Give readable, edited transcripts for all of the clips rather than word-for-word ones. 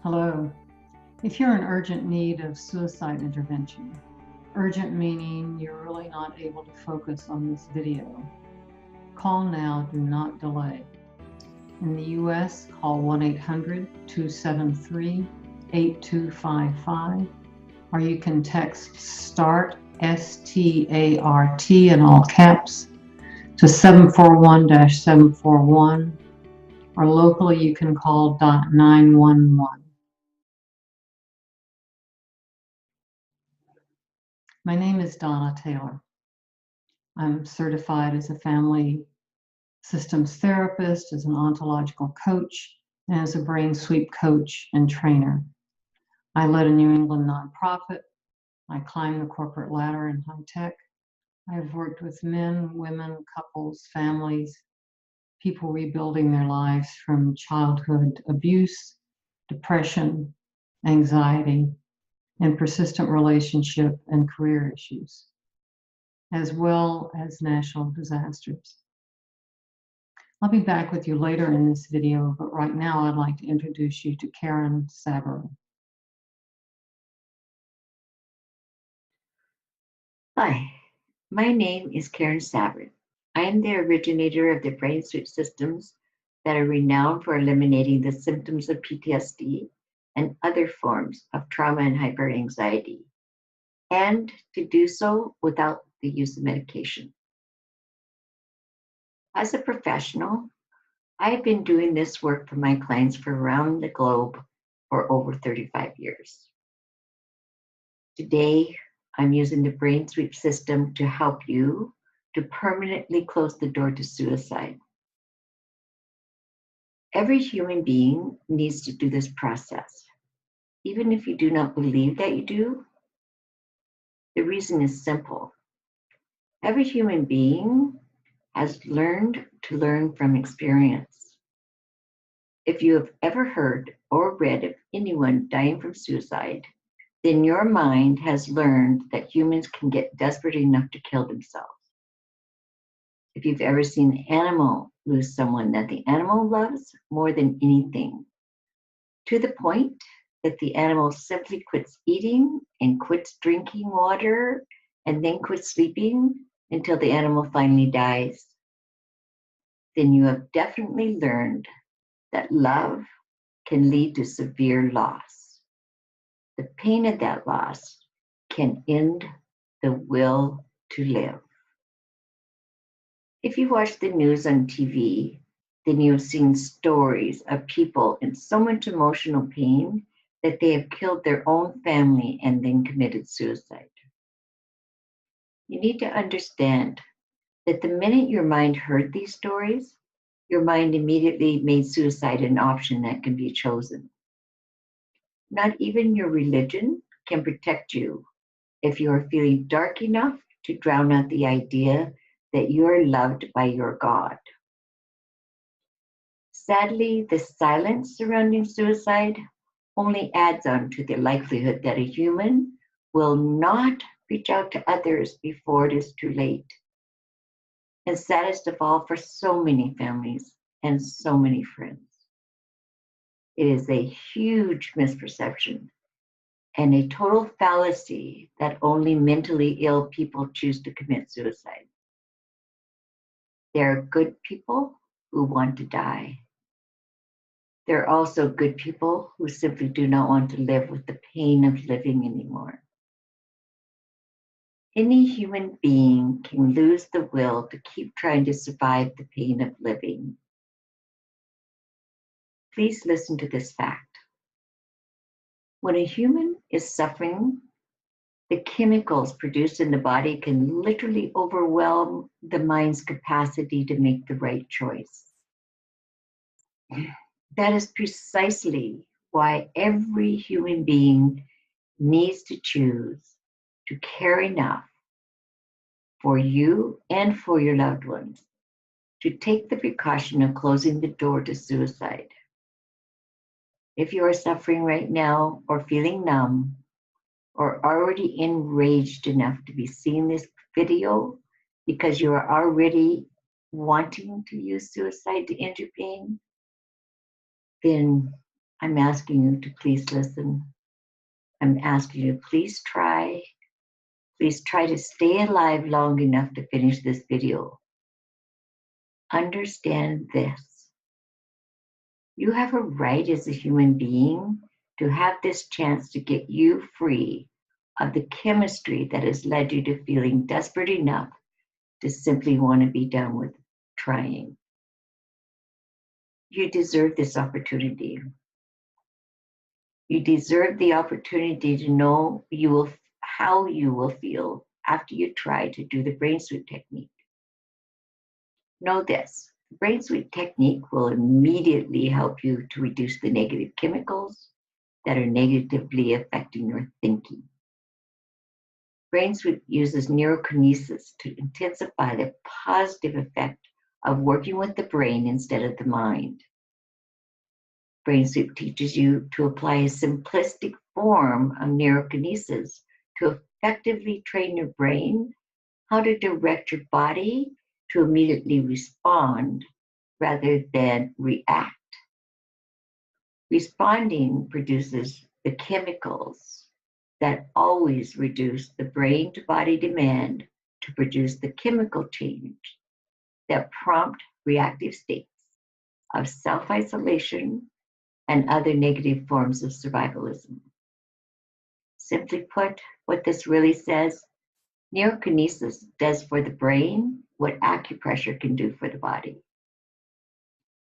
Hello. If you're in urgent need of suicide intervention, urgent meaning you're really not able to focus on this video, call now, do not delay. In the US, call 1-800-273-8255, or you can text START, S-T-A-R-T in all caps, to 741-741, or locally you can call .911. My name is Donna Taylor. I'm certified as a family systems therapist, as an ontological coach, and as a brain sweep coach and trainer. I led a New England nonprofit. I climbed the corporate ladder in high tech. I've worked with men, women, couples, families, people rebuilding their lives from childhood abuse, depression, anxiety, and persistent relationship and career issues, as well as national disasters. I'll be back with you later in this video, but right now I'd like to introduce you to Karen Sabourin. Hi, my name is Karen Sabourin. I am the originator of the brain sweep systems that are renowned for eliminating the symptoms of PTSD and other forms of trauma and hyperanxiety, and to do so without the use of medication. As a professional, I've been doing this work for my clients for around the globe for over 35 years. Today, I'm using the brain sweep system to help you to permanently close the door to suicide. Every human being needs to do this process, even if you do not believe that you do. The reason is simple. Every human being has learned to learn from experience. If you have ever heard or read of anyone dying from suicide, then your mind has learned that humans can get desperate enough to kill themselves. If you've ever seen an animal lose someone that the animal loves more than anything, to the point that the animal simply quits eating and quits drinking water and then quits sleeping until the animal finally dies, then you have definitely learned that love can lead to severe loss. The pain of that loss can end the will to live. If you watch the news on TV, then you've seen stories of people in so much emotional pain that they have killed their own family and then committed suicide. You need to understand that the minute your mind heard these stories, your mind immediately made suicide an option that can be chosen. Not even your religion can protect you if you are feeling dark enough to drown out the idea that you are loved by your God. Sadly, the silence surrounding suicide only adds on to the likelihood that a human will not reach out to others before it is too late. And saddest of all, for so many families and so many friends. It is a huge misperception and a total fallacy that only mentally ill people choose to commit suicide. There are good people who want to die. There are also good people who simply do not want to live with the pain of living anymore. Any human being can lose the will to keep trying to survive the pain of living. Please listen to this fact. When a human is suffering, the chemicals produced in the body can literally overwhelm the mind's capacity to make the right choice. That is precisely why every human being needs to choose to care enough for you and for your loved ones to take the precaution of closing the door to suicide. If you are suffering right now or feeling numb or already enraged enough to be seeing this video because you are already wanting to use suicide to end your pain, then I'm asking you to please listen. I'm asking you, please try. Please try to stay alive long enough to finish this video. Understand this. You have a right as a human being to have this chance to get you free of the chemistry that has led you to feeling desperate enough to simply want to be done with trying. You deserve this opportunity. You deserve the opportunity to know how you will feel after you try to do the brain sweep technique. Know this, the brain sweep technique will immediately help you to reduce the negative chemicals that are negatively affecting your thinking. Brain sweep uses neurokinesis to intensify the positive effect of working with the brain instead of the mind. Brain sweep teaches you to apply a simplistic form of neurokinesis to effectively train your brain how to direct your body to immediately respond rather than react. Responding produces the chemicals that always reduce the brain to body demand to produce the chemical change that prompt reactive states of self-isolation and other negative forms of survivalism. Simply put, what this really says, neurokinesis does for the brain what acupressure can do for the body.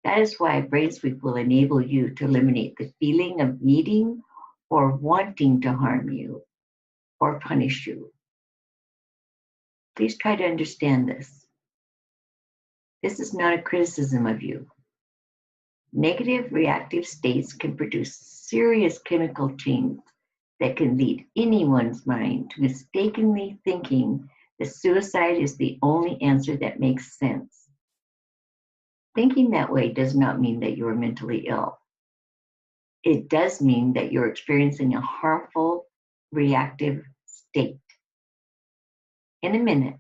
That is why brain sweep will enable you to eliminate the feeling of needing or wanting to harm you or punish you. Please try to understand this. This is not a criticism of you. Negative reactive states can produce serious chemical change that can lead anyone's mind to mistakenly thinking that suicide is the only answer that makes sense. Thinking that way does not mean that you are mentally ill. It does mean that you're experiencing a harmful reactive state. In a minute,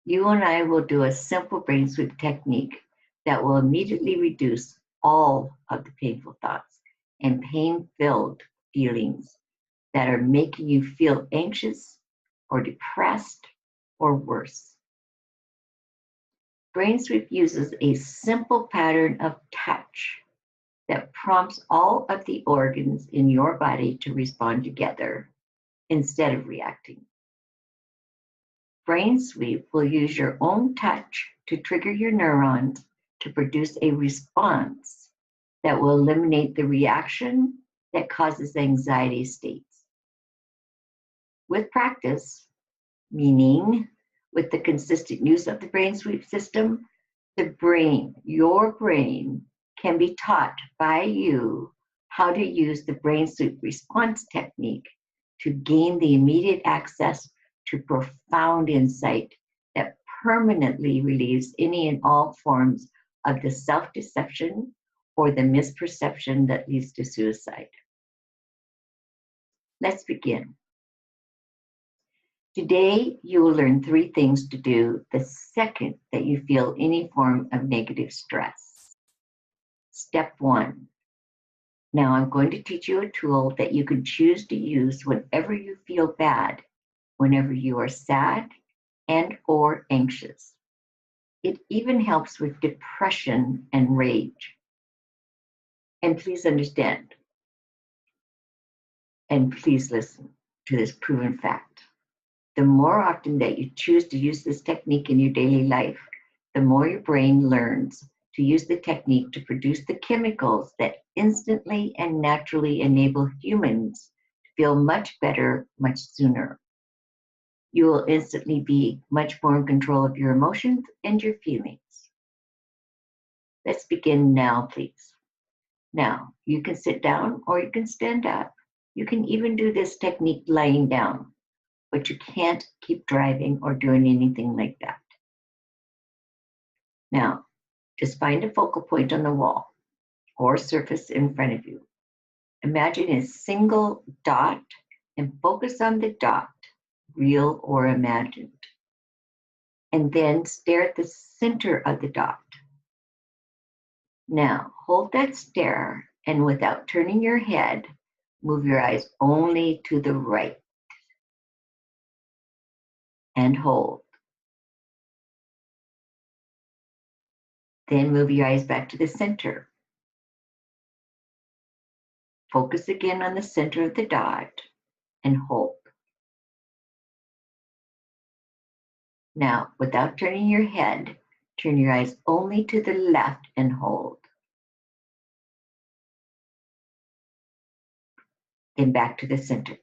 you and I will do a simple brain sweep technique that will immediately reduce all of the painful thoughts and pain-filled feelings that are making you feel anxious or depressed or worse. Brain sweep uses a simple pattern of touch that prompts all of the organs in your body to respond together instead of reacting. Brain sweep will use your own touch to trigger your neurons to produce a response that will eliminate the reaction that causes anxiety states. With practice, meaning with the consistent use of the brain sweep system, the brain, your brain, can be taught by you how to use the brain sweep response technique to gain the immediate access to profound insight that permanently relieves any and all forms of the self-deception or the misperception that leads to suicide. Let's begin. Today, you will learn 3 things to do the second that you feel any form of negative stress. Step 1. Now I'm going to teach you a tool that you can choose to use whenever you feel bad, whenever you are sad and or anxious. It even helps with depression and rage. And please understand, and please listen to this proven fact. The more often that you choose to use this technique in your daily life, the more your brain learns to use the technique to produce the chemicals that instantly and naturally enable humans to feel much better much sooner. You will instantly be much more in control of your emotions and your feelings. Let's begin now, please. Now, you can sit down or you can stand up. You can even do this technique lying down, but you can't keep driving or doing anything like that. Now, just find a focal point on the wall or surface in front of you. Imagine a single dot and focus on the dot, real or imagined. And then stare at the center of the dot. Now, hold that stare And without turning your head, move your eyes only to the right. And hold. Then move your eyes back to the center. Focus again on the center of the dot and hold. Now, without turning your head, turn your eyes only to the left and hold. Then back to the center.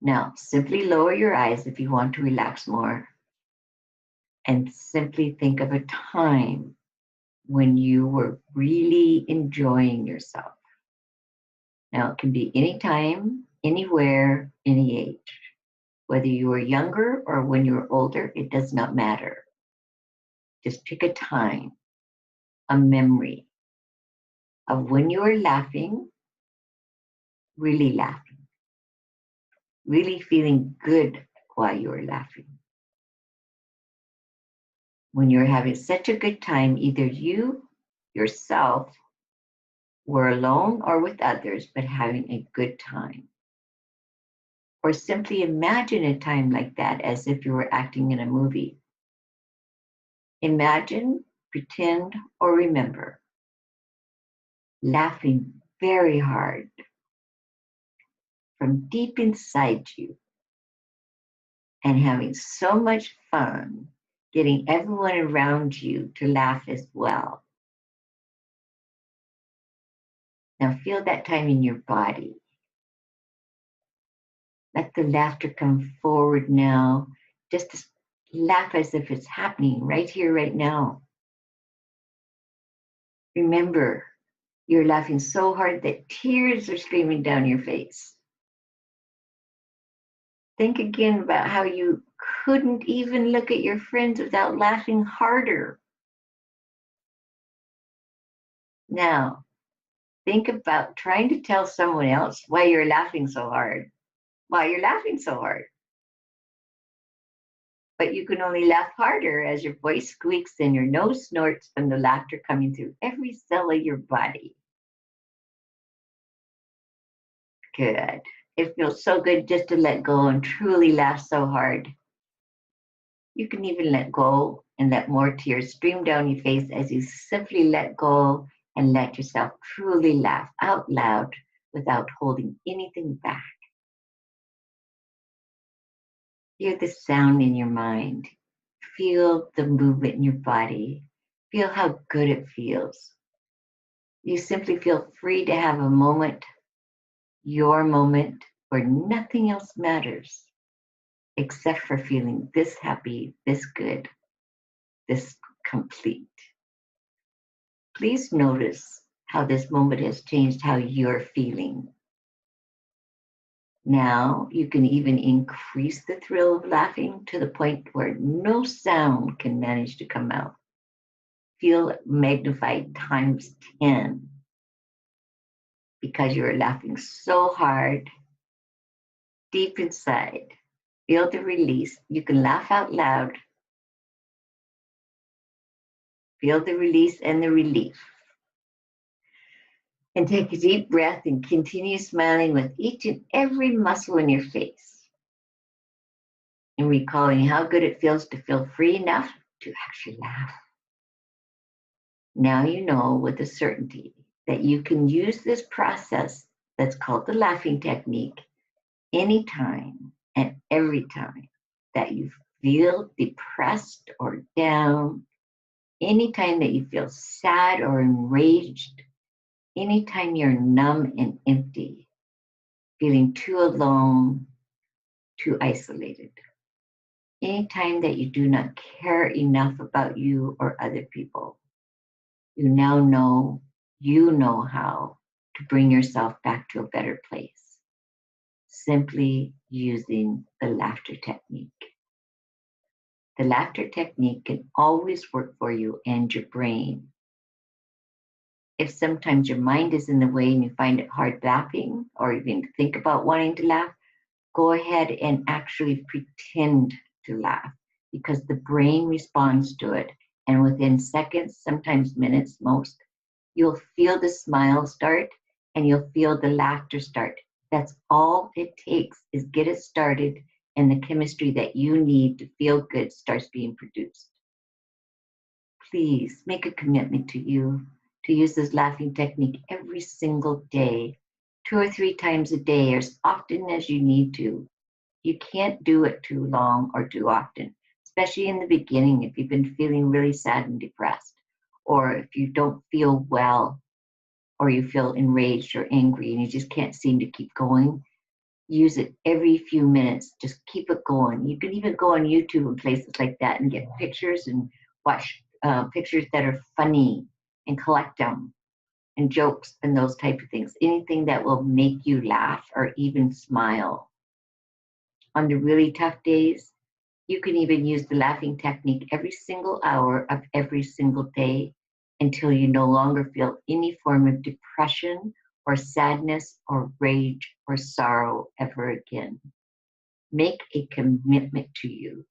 Now, simply lower your eyes if you want to relax more. And simply think of a time when you were really enjoying yourself. Now, it can be anytime, anywhere, any age. Whether you were younger or when you were older, it does not matter. Just pick a time, a memory of when you were laughing, really feeling good while you were laughing. When you're having such a good time, either you, yourself, were alone or with others, but having a good time. Or simply imagine a time like that as if you were acting in a movie. Imagine, pretend, or remember laughing very hard from deep inside you and having so much fun getting everyone around you to laugh as well. Now feel that time in your body. Let the laughter come forward now. Just laugh as if it's happening right here, right now. Remember, you're laughing so hard that tears are streaming down your face. Think again about how you couldn't even look at your friends without laughing harder. Now, think about trying to tell someone else why you're laughing so hard. But you can only laugh harder as your voice squeaks and your nose snorts from the laughter coming through every cell of your body. Good. It feels so good just to let go and truly laugh so hard. You can even let go and let more tears stream down your face as you simply let go and let yourself truly laugh out loud without holding anything back. Hear the sound in your mind. Feel the movement in your body. Feel how good it feels. You simply feel free to have a moment, your moment, where nothing else matters except for feeling this happy, this good, this complete. Please notice how this moment has changed how you're feeling. Now you can even increase the thrill of laughing to the point where no sound can manage to come out. Feel it magnified times 10 because you're laughing so hard deep inside. Feel the release. You can laugh out loud. Feel the release and the relief. And take a deep breath and continue smiling with each and every muscle in your face. And recalling how good it feels to feel free enough to actually laugh. Now you know with a certainty that you can use this process that's called the laughing technique anytime and every time that you feel depressed or down, anytime that you feel sad or enraged, anytime you're numb and empty, feeling too alone, too isolated. Anytime that you do not care enough about you or other people, you now know, you know how to bring yourself back to a better place. Simply using the laughter technique. The laughter technique can always work for you and your brain. If sometimes your mind is in the way and you find it hard laughing or even think about wanting to laugh, go ahead and actually pretend to laugh because the brain responds to it. And within seconds, sometimes minutes most, You'll feel the smile start and you'll feel the laughter start. That's all it takes is get it started and the chemistry that you need to feel good starts being produced. Please make a commitment to you to use this laughing technique every single day, 2 or 3 times a day, or as often as you need to. You can't do it too long or too often, especially in the beginning if you've been feeling really sad and depressed, or if you don't feel well, or you feel enraged or angry and you just can't seem to keep going. Use it every few minutes. Just keep it going. You can even go on YouTube and places like that and get pictures and watch pictures that are funny and collect them and jokes and those type of things. Anything that will make you laugh or even smile. On the really tough days, you can even use the laughing technique every single hour of every single day until you no longer feel any form of depression or sadness or rage or sorrow ever again. Make a commitment to you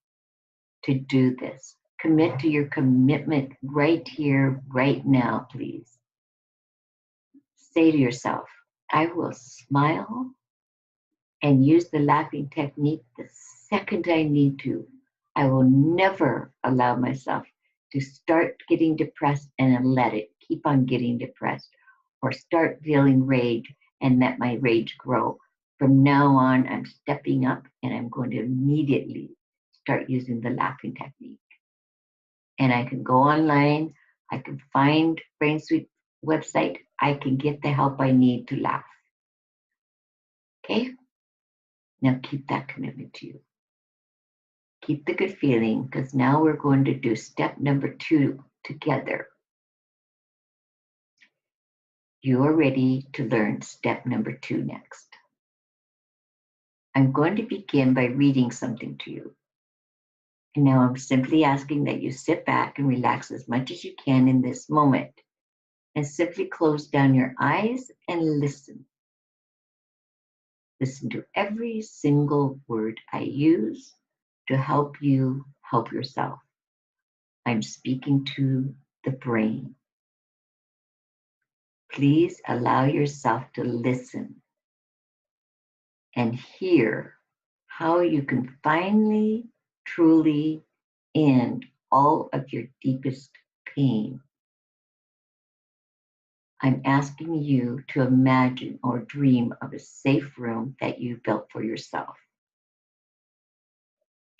to do this. Commit to your commitment right here, right now, please. Say to yourself, I will smile and use the laughing technique the second I need to. I will never allow myself to start getting depressed and let it keep on getting depressed, or start feeling rage and let my rage grow. From now on, I'm stepping up and I'm going to immediately start using the laughing technique. And I can go online, I can find BrainSweet website, I can get the help I need to laugh. Okay? Now keep that commitment to you. Keep the good feeling, because now we're going to do step number 2 together. You are ready to learn step number 2 next. I'm going to begin by reading something to you. And now I'm simply asking that you sit back and relax as much as you can in this moment, and simply close down your eyes and listen. Listen to every single word I use to help you help yourself. I'm speaking to the brain. Please allow yourself to listen and hear how you can finally, truly end all of your deepest pain. I'm asking you to imagine or dream of a safe room that you built for yourself.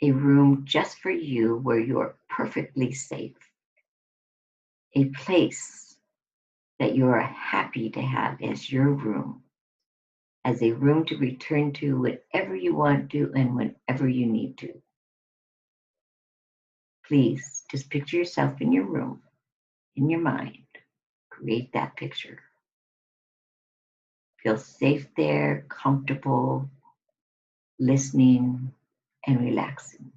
A room just for you where you are perfectly safe. A place that you are happy to have as your room, as a room to return to whenever you want to and whenever you need to. Please just picture yourself in your room, in your mind. Create that picture. Feel safe there, comfortable, listening, and relaxing.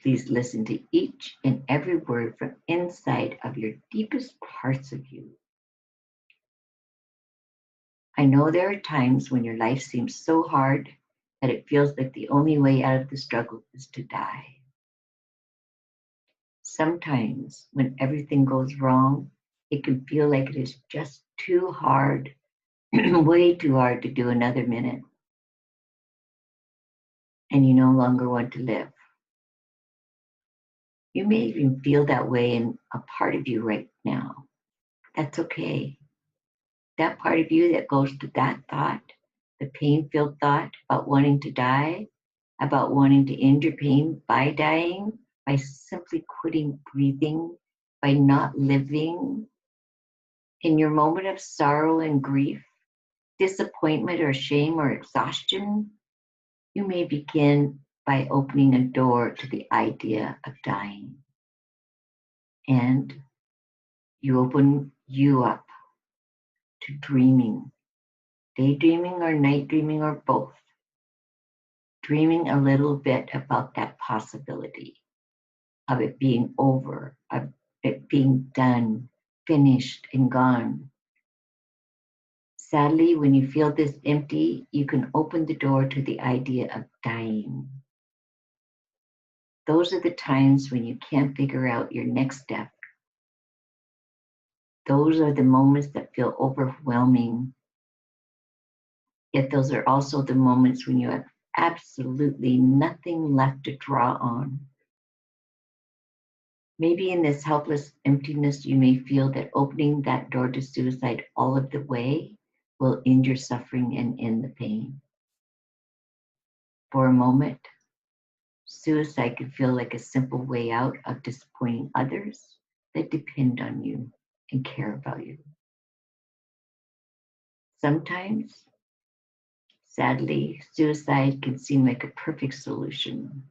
Please listen to each and every word from inside of your deepest parts of you. I know there are times when your life seems so hard that it feels like the only way out of the struggle is to die. Sometimes when everything goes wrong, it can feel like it is just too hard, way too hard to do another minute. And you no longer want to live. You may even feel that way in a part of you right now. That's okay. That part of you that goes to that thought, the pain-filled thought about wanting to die, about wanting to end your pain by dying, by simply quitting breathing, by not living. In your moment of sorrow and grief, disappointment or shame or exhaustion, you may begin by opening a door to the idea of dying. And you open you up to dreaming, daydreaming or night dreaming or both. Dreaming a little bit about that possibility of it being over, of it being done, finished, and gone. Sadly, when you feel this empty, you can open the door to the idea of dying. Those are the times when you can't figure out your next step. Those are the moments that feel overwhelming. Yet those are also the moments when you have absolutely nothing left to draw on. Maybe in this helpless emptiness, you may feel that opening that door to suicide all of the way will end your suffering and end the pain. For a moment, suicide could feel like a simple way out of disappointing others that depend on you and care about you. Sometimes, sadly, suicide can seem like a perfect solution.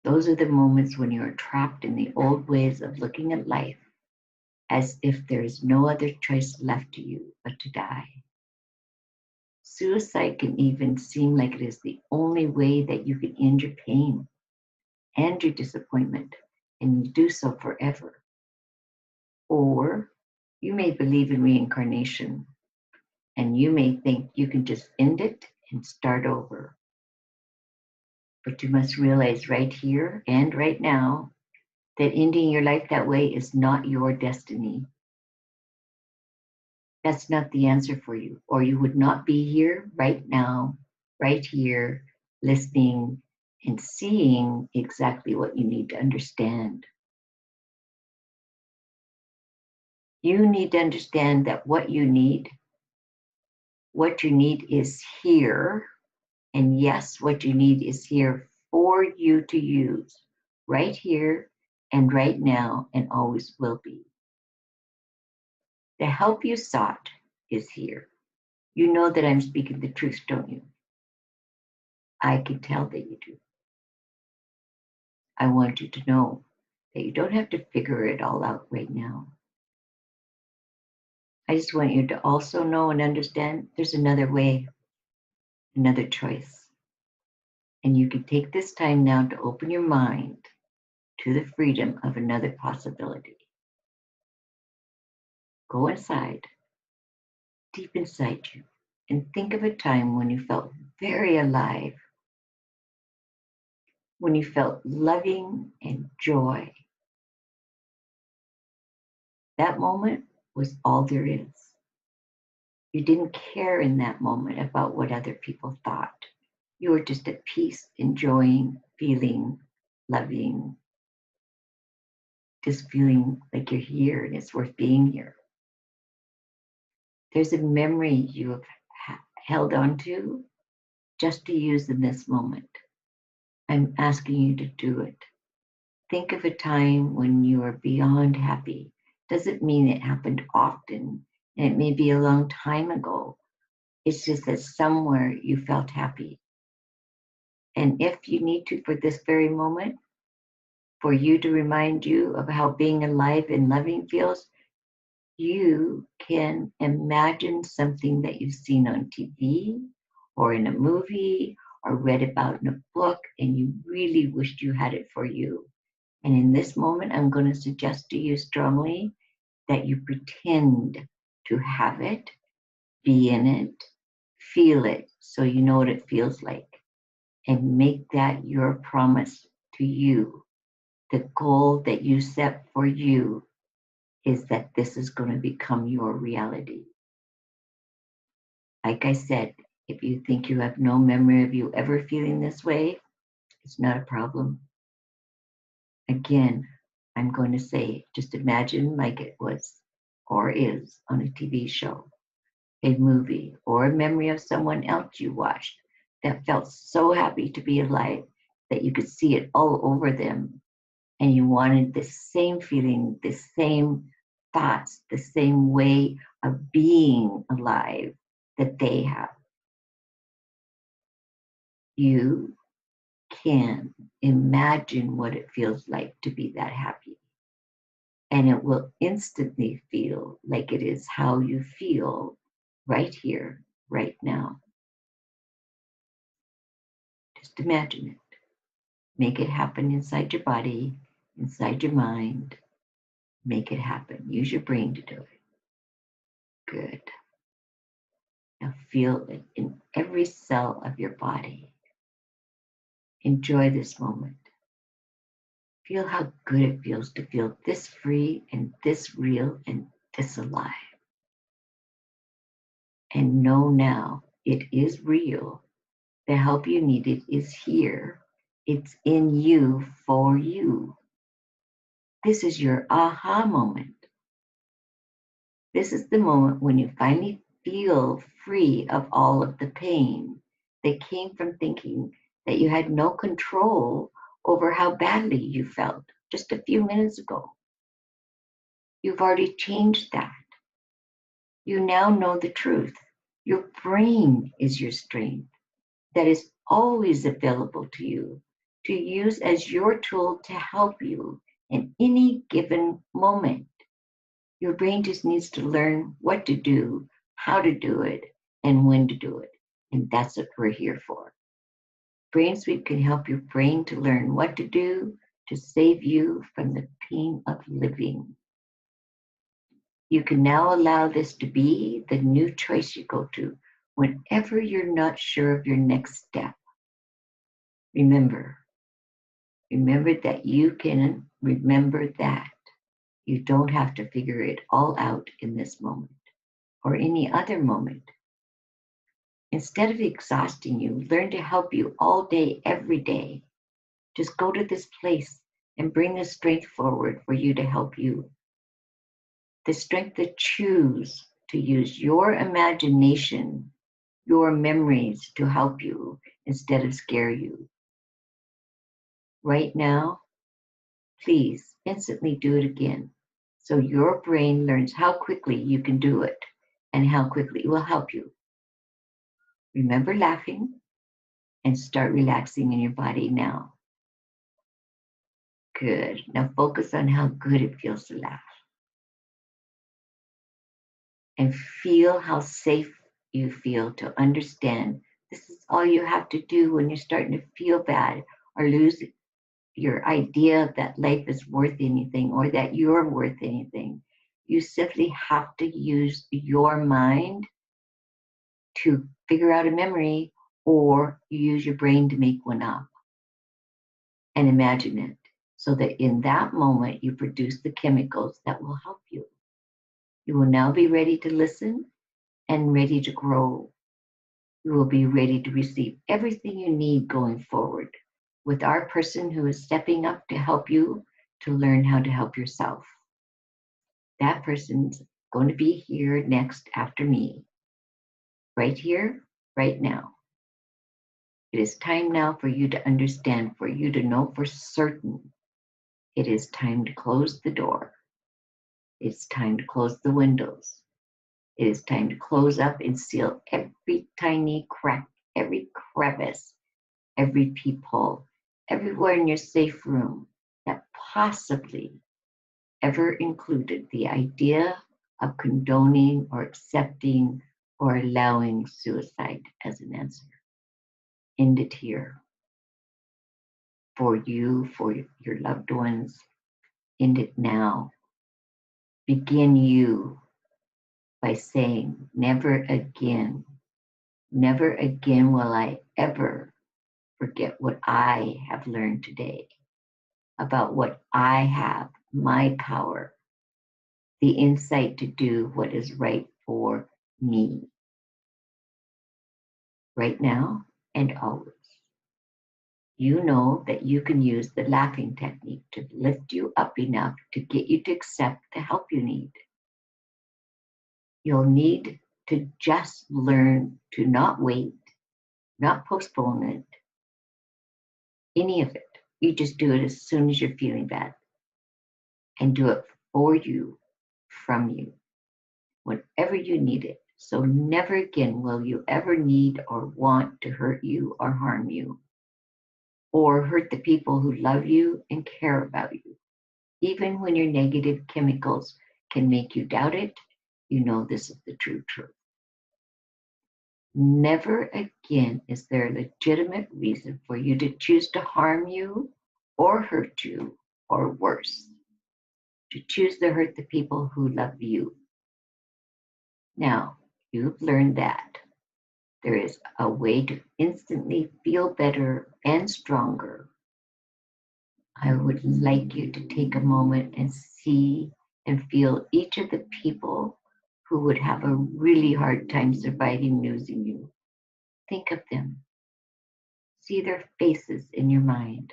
Those are the moments when you are trapped in the old ways of looking at life, as if there is no other choice left to you but to die. Suicide can even seem like it is the only way that you can end your pain and your disappointment, and you do so forever. Or you may believe in reincarnation, and you may think you can just end it and start over. But you must realize right here and right now that ending your life that way is not your destiny. That's not the answer for you, or you would not be here right now, right here, listening and seeing exactly what you need to understand. You need to understand that what you need is here. And yes, what you need is here for you to use right here and right now and always will be. The help you sought is here. You know that I'm speaking the truth, don't you? I can tell that you do. I want you to know that you don't have to figure it all out right now. I just want you to also know and understand there's another way, another choice. And you can take this time now to open your mind to the freedom of another possibility. Go inside, deep inside you, and think of a time when you felt very alive, when you felt loving and joy. That moment was all there is. You didn't care in that moment about what other people thought. You were just at peace, enjoying, feeling, loving, just feeling like you're here and it's worth being here. There's a memory you have held on to just to use in this moment. I'm asking you to do it. Think of a time when you are beyond happy. Doesn't mean it happened often, and it may be a long time ago. It's just that somewhere you felt happy. And if you need to, for this very moment, for you to remind you of how being alive and loving feels, you can imagine something that you've seen on TV or in a movie or read about in a book, and you really wished you had it for you. And in this moment, I'm going to suggest to you strongly that you pretend to have it, be in it, feel it, so you know what it feels like. And make that your promise to you. The goal that you set for you is that this is going to become your reality. Like I said, if you think you have no memory of you ever feeling this way, it's not a problem. Again, I'm going to say, just imagine like it was or is on a TV show, a movie, or a memory of someone else you watched that felt so happy to be alive that you could see it all over them. And you wanted the same feeling, the same thoughts, the same way of being alive that they have. You can imagine what it feels like to be that happy. And it will instantly feel like it is how you feel right here, right now. Just imagine it. Make it happen inside your body, inside your mind. Make it happen. Use your brain to do it. Good. Now feel it in every cell of your body. Enjoy this moment. Feel how good it feels to feel this free and this real and this alive. And know now it is real. The help you needed is here. It's in you for you. This is your aha moment. This is the moment when you finally feel free of all of the pain that came from thinking that you had no control over how badly you felt just a few minutes ago. You've already changed that. You now know the truth. Your brain is your strength that is always available to you to use as your tool to help you in any given moment. Your brain just needs to learn what to do, how to do it, and when to do it. And that's what we're here for. Brain Sweep can help your brain to learn what to do to save you from the pain of living. You can now allow this to be the new choice you go to whenever you're not sure of your next step. Remember that you can remember that. You don't have to figure it all out in this moment or any other moment. Instead of exhausting you, learn to help you all day, every day. Just go to this place and bring the strength forward for you to help you. The strength to choose to use your imagination, your memories to help you instead of scare you. Right now, please instantly do it again so your brain learns how quickly you can do it and how quickly it will help you. Remember laughing and start relaxing in your body now. Good. Now focus on how good it feels to laugh. And feel how safe you feel to understand this is all you have to do when you're starting to feel bad or lose your idea that life is worth anything or that you're worth anything. You simply have to use your mind to figure out a memory, or you use your brain to make one up and imagine it so that in that moment you produce the chemicals that will help you. You will now be ready to listen and ready to grow. You will be ready to receive everything you need going forward with our person who is stepping up to help you to learn how to help yourself. That person's going to be here next after me, right here, right now. It is time now for you to understand, for you to know for certain. It is time to close the door. It's time to close the windows. It is time to close up and seal every tiny crack, every crevice, every peephole, everywhere in your safe room that possibly ever included the idea of condoning or accepting or allowing suicide as an answer. End it here. For you, for your loved ones, end it now. Begin you by saying, never again will I ever forget what I have learned today about what I have, my power, the insight to do what is right for me, right now and always. You know that you can use the laughing technique to lift you up enough to get you to accept the help you need. You'll need to just learn to not wait, not postpone it, any of it. You just do it as soon as you're feeling bad and do it for you, from you, whenever you need it. So never again will you ever need or want to hurt you or harm you or hurt the people who love you and care about you. Even when your negative chemicals can make you doubt it, you know this is the true truth. Never again is there a legitimate reason for you to choose to harm you or hurt you, or worse, to choose to hurt the people who love you. Now, you've learned that there is a way to instantly feel better and stronger I would like you to take a moment and see and feel each of the people who would have a really hard time surviving losing you. Think of them. See their faces in your mind.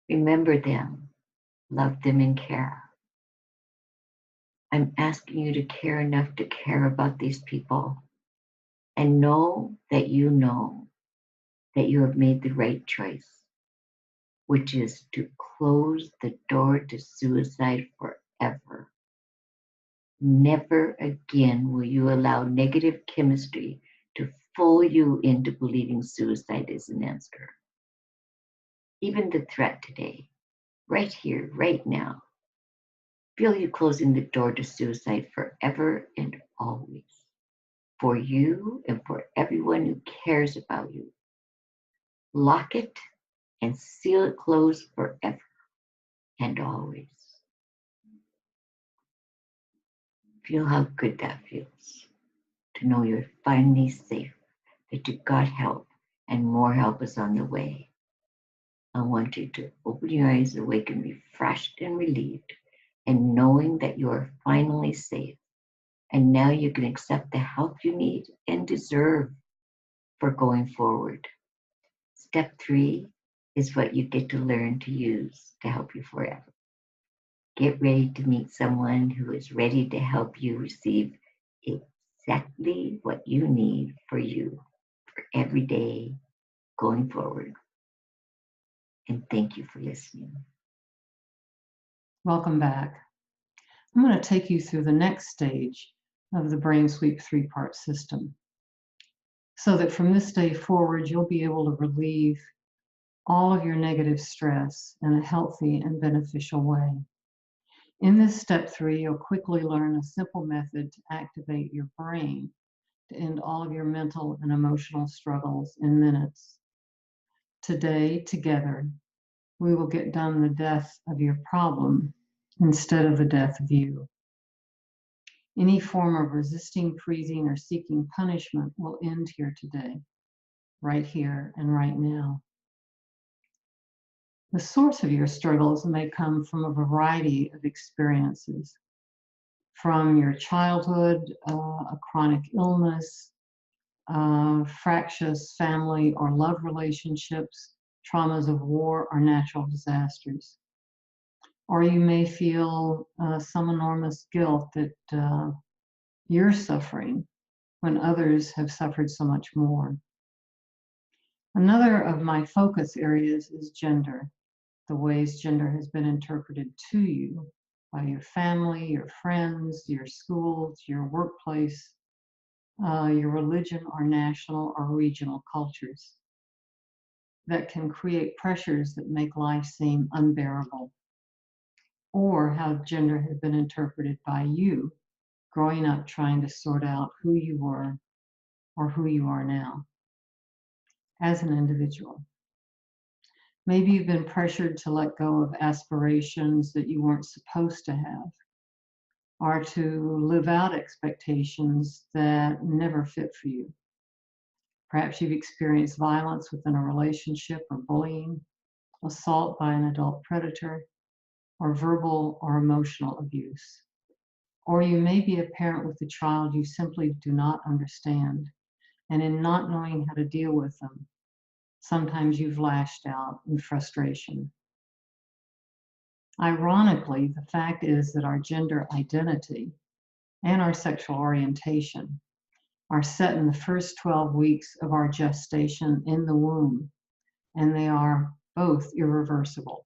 Remember them, love them, and care. I'm asking you to care enough to care about these people and know that you have made the right choice, which is to close the door to suicide forever. Never again will you allow negative chemistry to fool you into believing suicide is an answer. Even the threat today, right here, right now, feel you closing the door to suicide forever and always. For you and for everyone who cares about you. Lock it and seal it closed forever and always. Feel how good that feels to know you're finally safe, that you got help and more help is on the way. I want you to open your eyes, awaken, refreshed and relieved, and knowing that you are finally safe. And now you can accept the help you need and deserve for going forward. Step 3 is what you get to learn to use to help you forever. Get ready to meet someone who is ready to help you receive exactly what you need for you for every day going forward. And thank you for listening. Welcome back. I'm going to take you through the next stage of the Brain Sweep 3-part system, so that from this day forward, you'll be able to relieve all of your negative stress in a healthy and beneficial way. In this step 3, you'll quickly learn a simple method to activate your brain to end all of your mental and emotional struggles in minutes. Today, together, we will get done the death of your problem instead of the death of you. Any form of resisting, freezing, or seeking punishment will end here today, right here and right now. The source of your struggles may come from a variety of experiences, from your childhood, a chronic illness, fractious family or love relationships, traumas of war or natural disasters. Or you may feel some enormous guilt that you're suffering when others have suffered so much more. Another of my focus areas is gender, the ways gender has been interpreted to you by your family, your friends, your schools, your workplace, your religion or national or regional cultures that can create pressures that make life seem unbearable, or how gender has been interpreted by you growing up trying to sort out who you were or who you are now as an individual. Maybe you've been pressured to let go of aspirations that you weren't supposed to have, or to live out expectations that never fit for you. Perhaps you've experienced violence within a relationship or bullying, assault by an adult predator, or verbal or emotional abuse. Or you may be a parent with a child you simply do not understand, and in not knowing how to deal with them, sometimes you've lashed out in frustration. Ironically, the fact is that our gender identity and our sexual orientation are set in the first 12 weeks of our gestation in the womb, and they are both irreversible.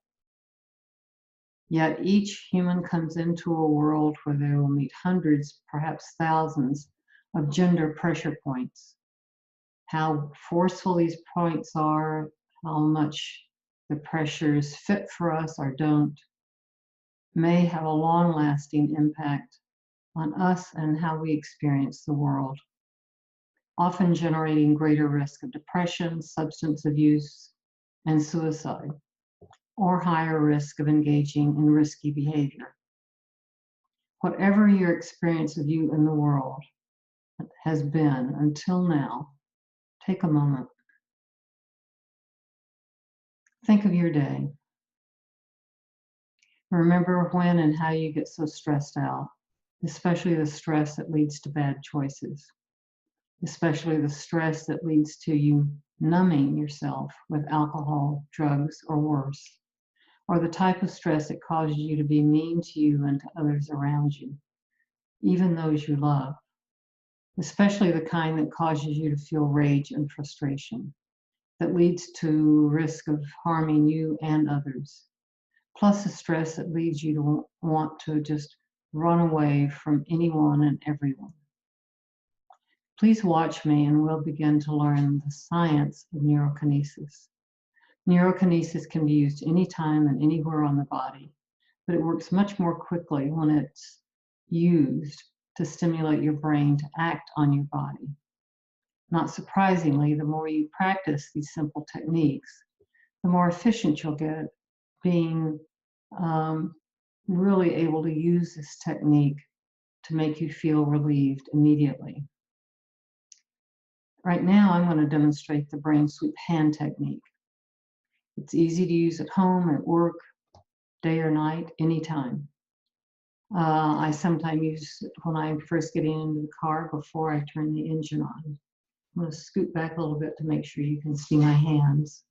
Yet each human comes into a world where they will meet hundreds, perhaps thousands, of gender pressure points. How forceful these points are, how much the pressures fit for us or don't, may have a long-lasting impact on us and how we experience the world, often generating greater risk of depression, substance abuse, and suicide, or higher risk of engaging in risky behavior. Whatever your experience of you in the world has been until now, take a moment. Think of your day. Remember when and how you get so stressed out, especially the stress that leads to bad choices, especially the stress that leads to you numbing yourself with alcohol, drugs, or worse, or the type of stress that causes you to be mean to you and to others around you, even those you love, especially the kind that causes you to feel rage and frustration, that leads to risk of harming you and others, plus the stress that leads you to want to just run away from anyone and everyone. Please watch me and we'll begin to learn the science of neurokinesis. Neurokinesis can be used anytime and anywhere on the body, but it works much more quickly when it's used to stimulate your brain to act on your body. Not surprisingly, the more you practice these simple techniques, the more efficient you'll get being really able to use this technique to make you feel relieved immediately. Right now, I'm going to demonstrate the brain sweep hand technique. It's easy to use at home, at work, day or night, anytime. I sometimes use it when I'm first getting into the car before I turn the engine on. I'm going to scoot back a little bit to make sure you can see my hands.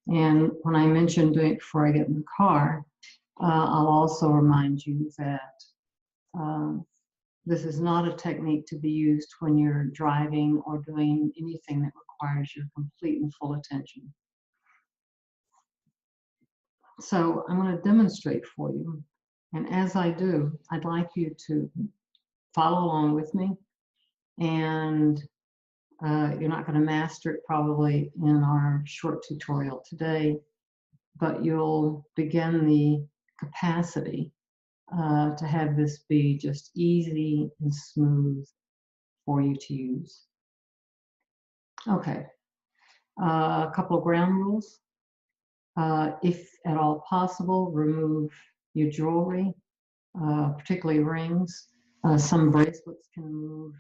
And when I mention doing it before I get in the car, I'll also remind you that this is not a technique to be used when you're driving or doing anything that requires your complete and full attention. So I'm going to demonstrate for you. And as I do, I'd like you to follow along with me. And you're not going to master it probably in our short tutorial today, but you'll begin the capacity to have this be just easy and smooth for you to use. Okay, a couple of ground rules. If at all possible, remove your jewelry, particularly rings. Some bracelets can move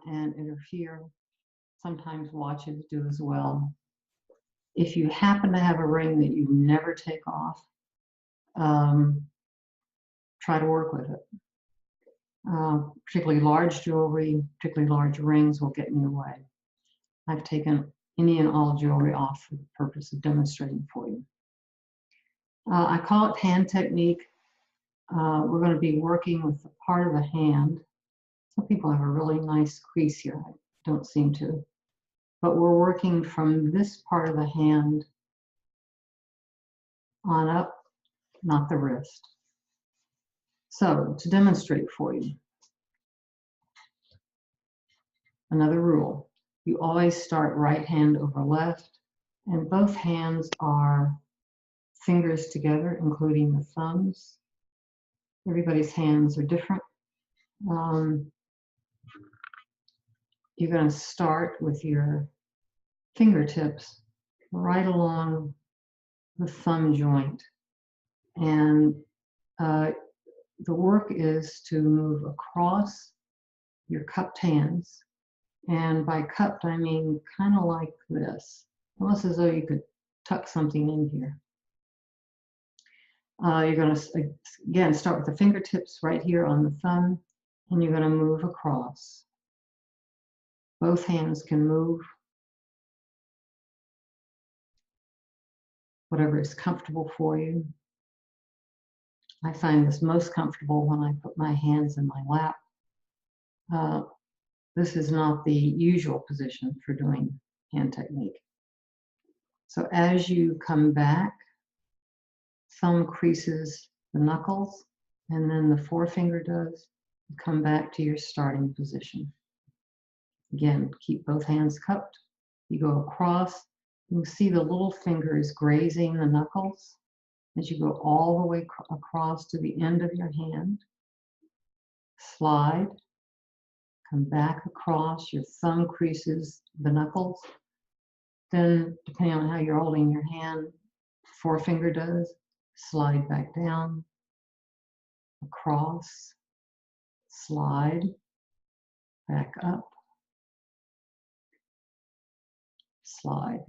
and interfere. Sometimes watches do as well. If you happen to have a ring that you never take off, try to work with it. Particularly large jewelry, particularly large rings will get in your way. I've taken any and all jewelry off for the purpose of demonstrating for you. I call it hand technique. We're going to be working with the part of the hand. Some people have a really nice crease here. I don't seem to. But we're working from this part of the hand on up, not the wrist. So to demonstrate for you, another rule, you always start right hand over left, and both hands are fingers together, including the thumbs. Everybody's hands are different. You're going to start with your fingertips right along the thumb joint. And the work is to move across your cupped hands. And by cupped, I mean kind of like this, almost as though you could tuck something in here. You're going to, again, start with the fingertips right here on the thumb, and you're going to move across. Both hands can move. Whatever is comfortable for you. I find this most comfortable when I put my hands in my lap. This is not the usual position for doing hand technique. So as you come back, thumb creases the knuckles, and then the forefinger does. You come back to your starting position. Again, keep both hands cupped. You go across. You can see the little finger is grazing the knuckles as you go all the way across to the end of your hand. Slide. Come back across. Your thumb creases the knuckles. Then, depending on how you're holding your hand, forefinger does. Slide back down, across, slide, back up, slide.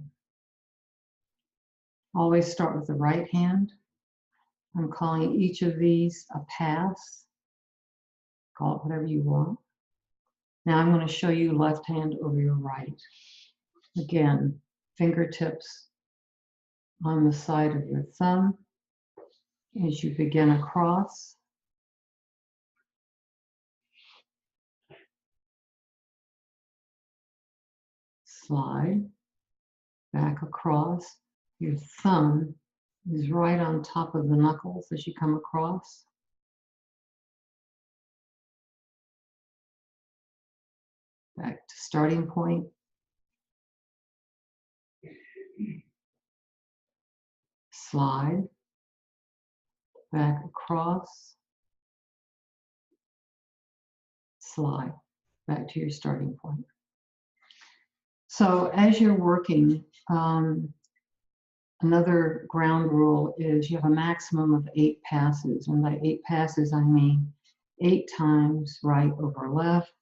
Always start with the right hand. I'm calling each of these a pass. Call it whatever you want. Now I'm going to show you left hand over your right. Again, fingertips on the side of your thumb as you begin across. Slide back across. Your thumb is right on top of the knuckles as you come across. Back to starting point. Slide back across. Slide back to your starting point. So as you're working, another ground rule is you have a maximum of 8 passes. And by 8 passes, I mean 8 times right over left.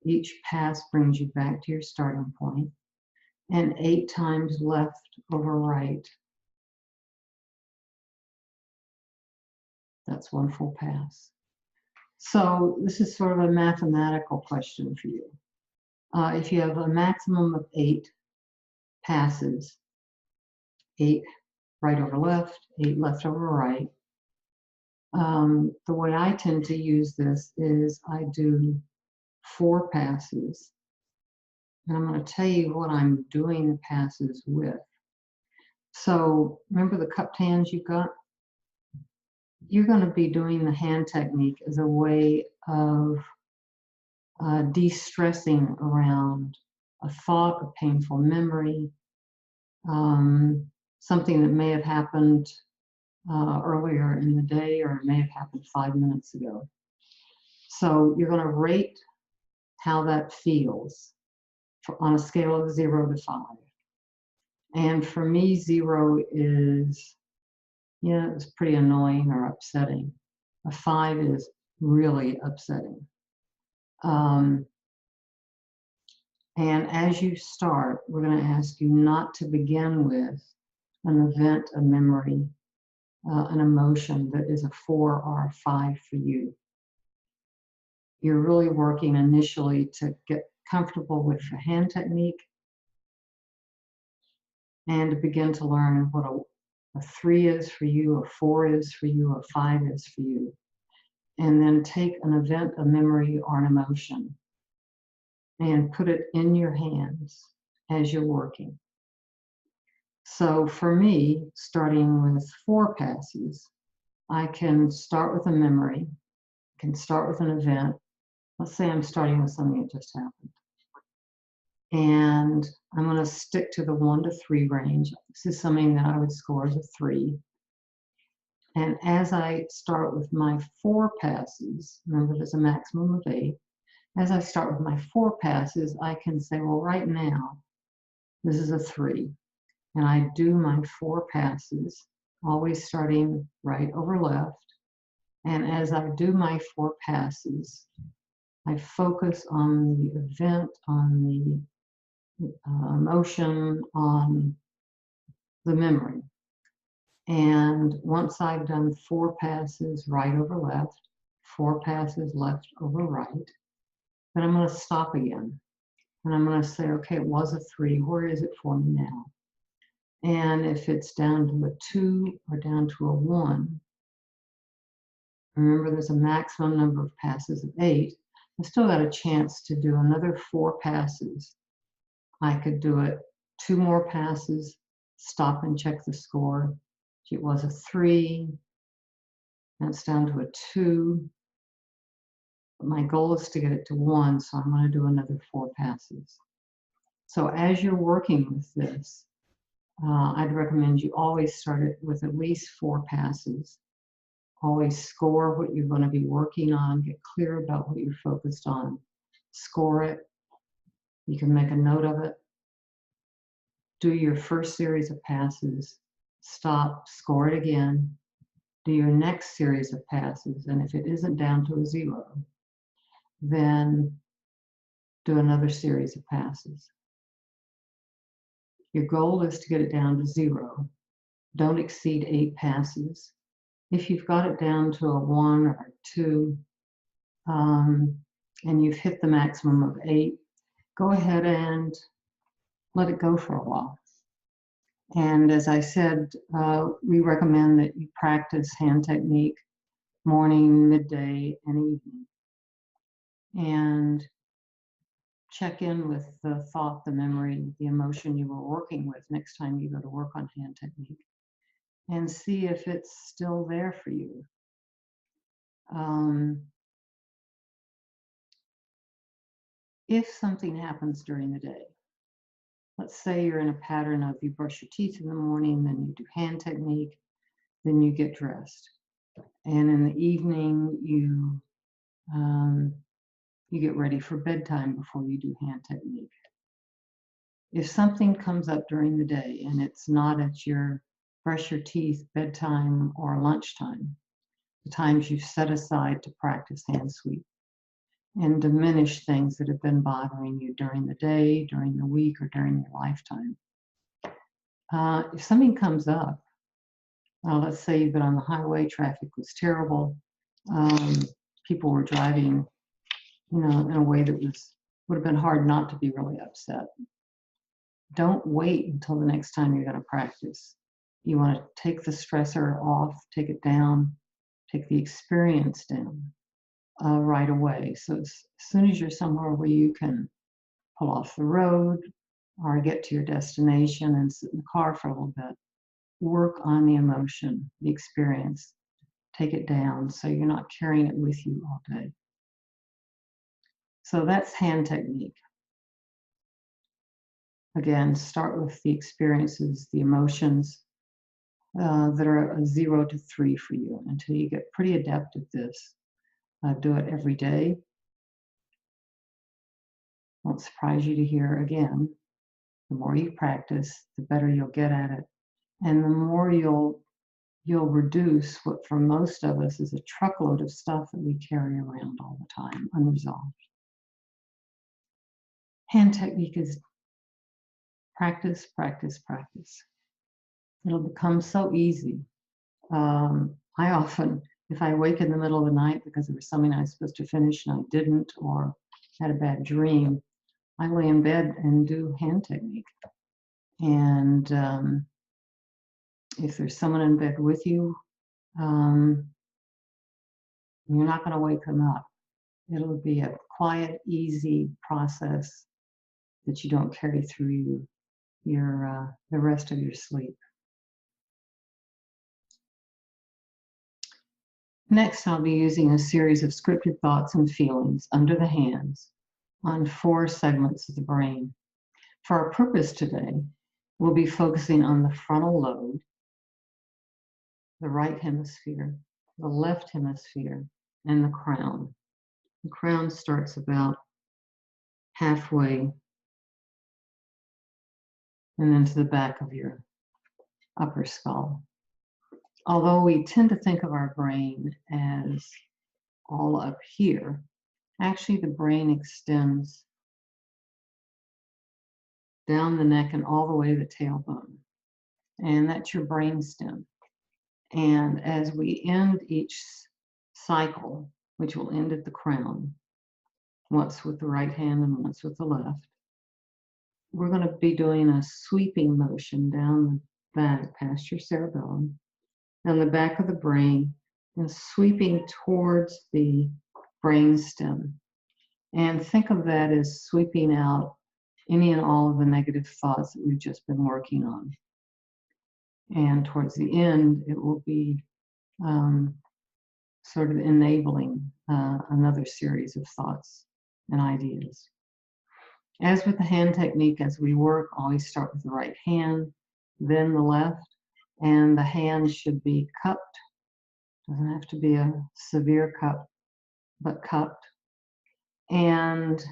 Each pass brings you back to your starting point. And 8 times left over right. That's one full pass. So this is sort of a mathematical question for you. If you have a maximum of 8 passes, 8 right over left, 8 left over right, the way I tend to use this is I do 4 passes. And I'm going to tell you what I'm doing the passes with. So remember the cupped hands you've got? You're going to be doing the hand technique as a way of de-stressing around a thought, a painful memory, something that may have happened earlier in the day or it may have happened 5 minutes ago. So you're going to rate how that feels on a scale of 0 to 5. And for me, 0 is, yeah, it's pretty annoying or upsetting. A 5 is really upsetting. And as you start, we're going to ask you not to begin with an event, a memory, an emotion that is a 4 or a 5 for you. You're really working initially to get comfortable with the hand technique and to begin to learn what a 3 is for you, a 4 is for you, a 5 is for you. And then take an event, a memory, or an emotion and put it in your hands as you're working. So for me, starting with 4 passes, I can start with a memory, can start with an event. Let's say I'm starting with something that just happened. And I'm going to stick to the 1 to 3 range. This is something that I would score as a 3. And as I start with my 4 passes, remember there's a maximum of 8. As I start with my 4 passes, I can say, well, right now, this is a 3. And I do my 4 passes, always starting right over left. And as I do my 4 passes, I focus on the event, on the emotion, on the memory. And once I've done 4 passes right over left, 4 passes left over right, then I'm going to stop again. And I'm going to say, okay, it was a 3. Where is it for me now? And if it's down to a 2 or down to a 1, remember there's a maximum number of passes of 8. I still got a chance to do another 4 passes. I could do it 2 more passes, stop and check the score. It was a 3, now it's down to a 2. But my goal is to get it to 1, so I'm going to do another 4 passes. So as you're working with this, I'd recommend you always start it with at least 4 passes. Always score what you're going to be working on. Get clear about what you're focused on. Score it. You can make a note of it. Do your first series of passes. Stop. Score it again. Do your next series of passes. And if it isn't down to a 0, then do another series of passes. Your goal is to get it down to 0. Don't exceed 8 passes. If you've got it down to a 1 or a 2, and you've hit the maximum of 8, go ahead and let it go for a while. And as I said, we recommend that you practice hand technique morning, midday, and evening. And check in with the thought, the memory, the emotion you were working with next time you go to work on hand technique, and see if it's still there for you. If something happens during the day, let's say you're in a pattern of you brush your teeth in the morning, then you do hand technique, then you get dressed. And in the evening, you get ready for bedtime before you do hand technique. If something comes up during the day and it's not at your brush your teeth, bedtime, or lunchtime, the times you've set aside to practice hand sweep, and diminish things that have been bothering you during the day, during the week, or during your lifetime. If something comes up, let's say you've been on the highway, traffic was terrible, people were driving, in a way that would have been hard not to be really upset. Don't wait until the next time you're going to practice. You want to take the stressor off, take it down, take the experience down right away. So as soon as you're somewhere where you can pull off the road or get to your destination and sit in the car for a little bit, work on the emotion, the experience, take it down so you're not carrying it with you all day. So that's hand technique. Again, start with the experiences, the emotions that are a 0 to 3 for you until you get pretty adept at this. Do it every day. Won't surprise you to hear again, the more you practice, the better you'll get at it. And the more you'll reduce what for most of us is a truckload of stuff that we carry around all the time, unresolved. Hand technique is practice, practice, practice. It'll become so easy. I often, if I wake in the middle of the night because there was something I was supposed to finish and I didn't, or had a bad dream, I lay in bed and do hand technique. And if there's someone in bed with you, you're not going to wake them up. It'll be a quiet, easy process that you don't carry through the rest of your sleep. Next, I'll be using a series of scripted thoughts and feelings under the hands on 4 segments of the brain. For our purpose today, we'll be focusing on the frontal lobe, the right hemisphere, the left hemisphere, and the crown. The crown starts about halfway and then to the back of your upper skull. Although we tend to think of our brain as all up here, actually the brain extends down the neck and all the way to the tailbone. And that's your brain stem. And as we end each cycle, which will end at the crown, once with the right hand and once with the left, we're going to be doing a sweeping motion down the back past your cerebellum and the back of the brain and sweeping towards the brain stem. And think of that as sweeping out any and all of the negative thoughts that we've just been working on. And towards the end, it will be sort of enabling another series of thoughts and ideas. As with the hand technique, as we work, always start with the right hand, then the left, and the hand should be cupped. Doesn't have to be a severe cup, but cupped. And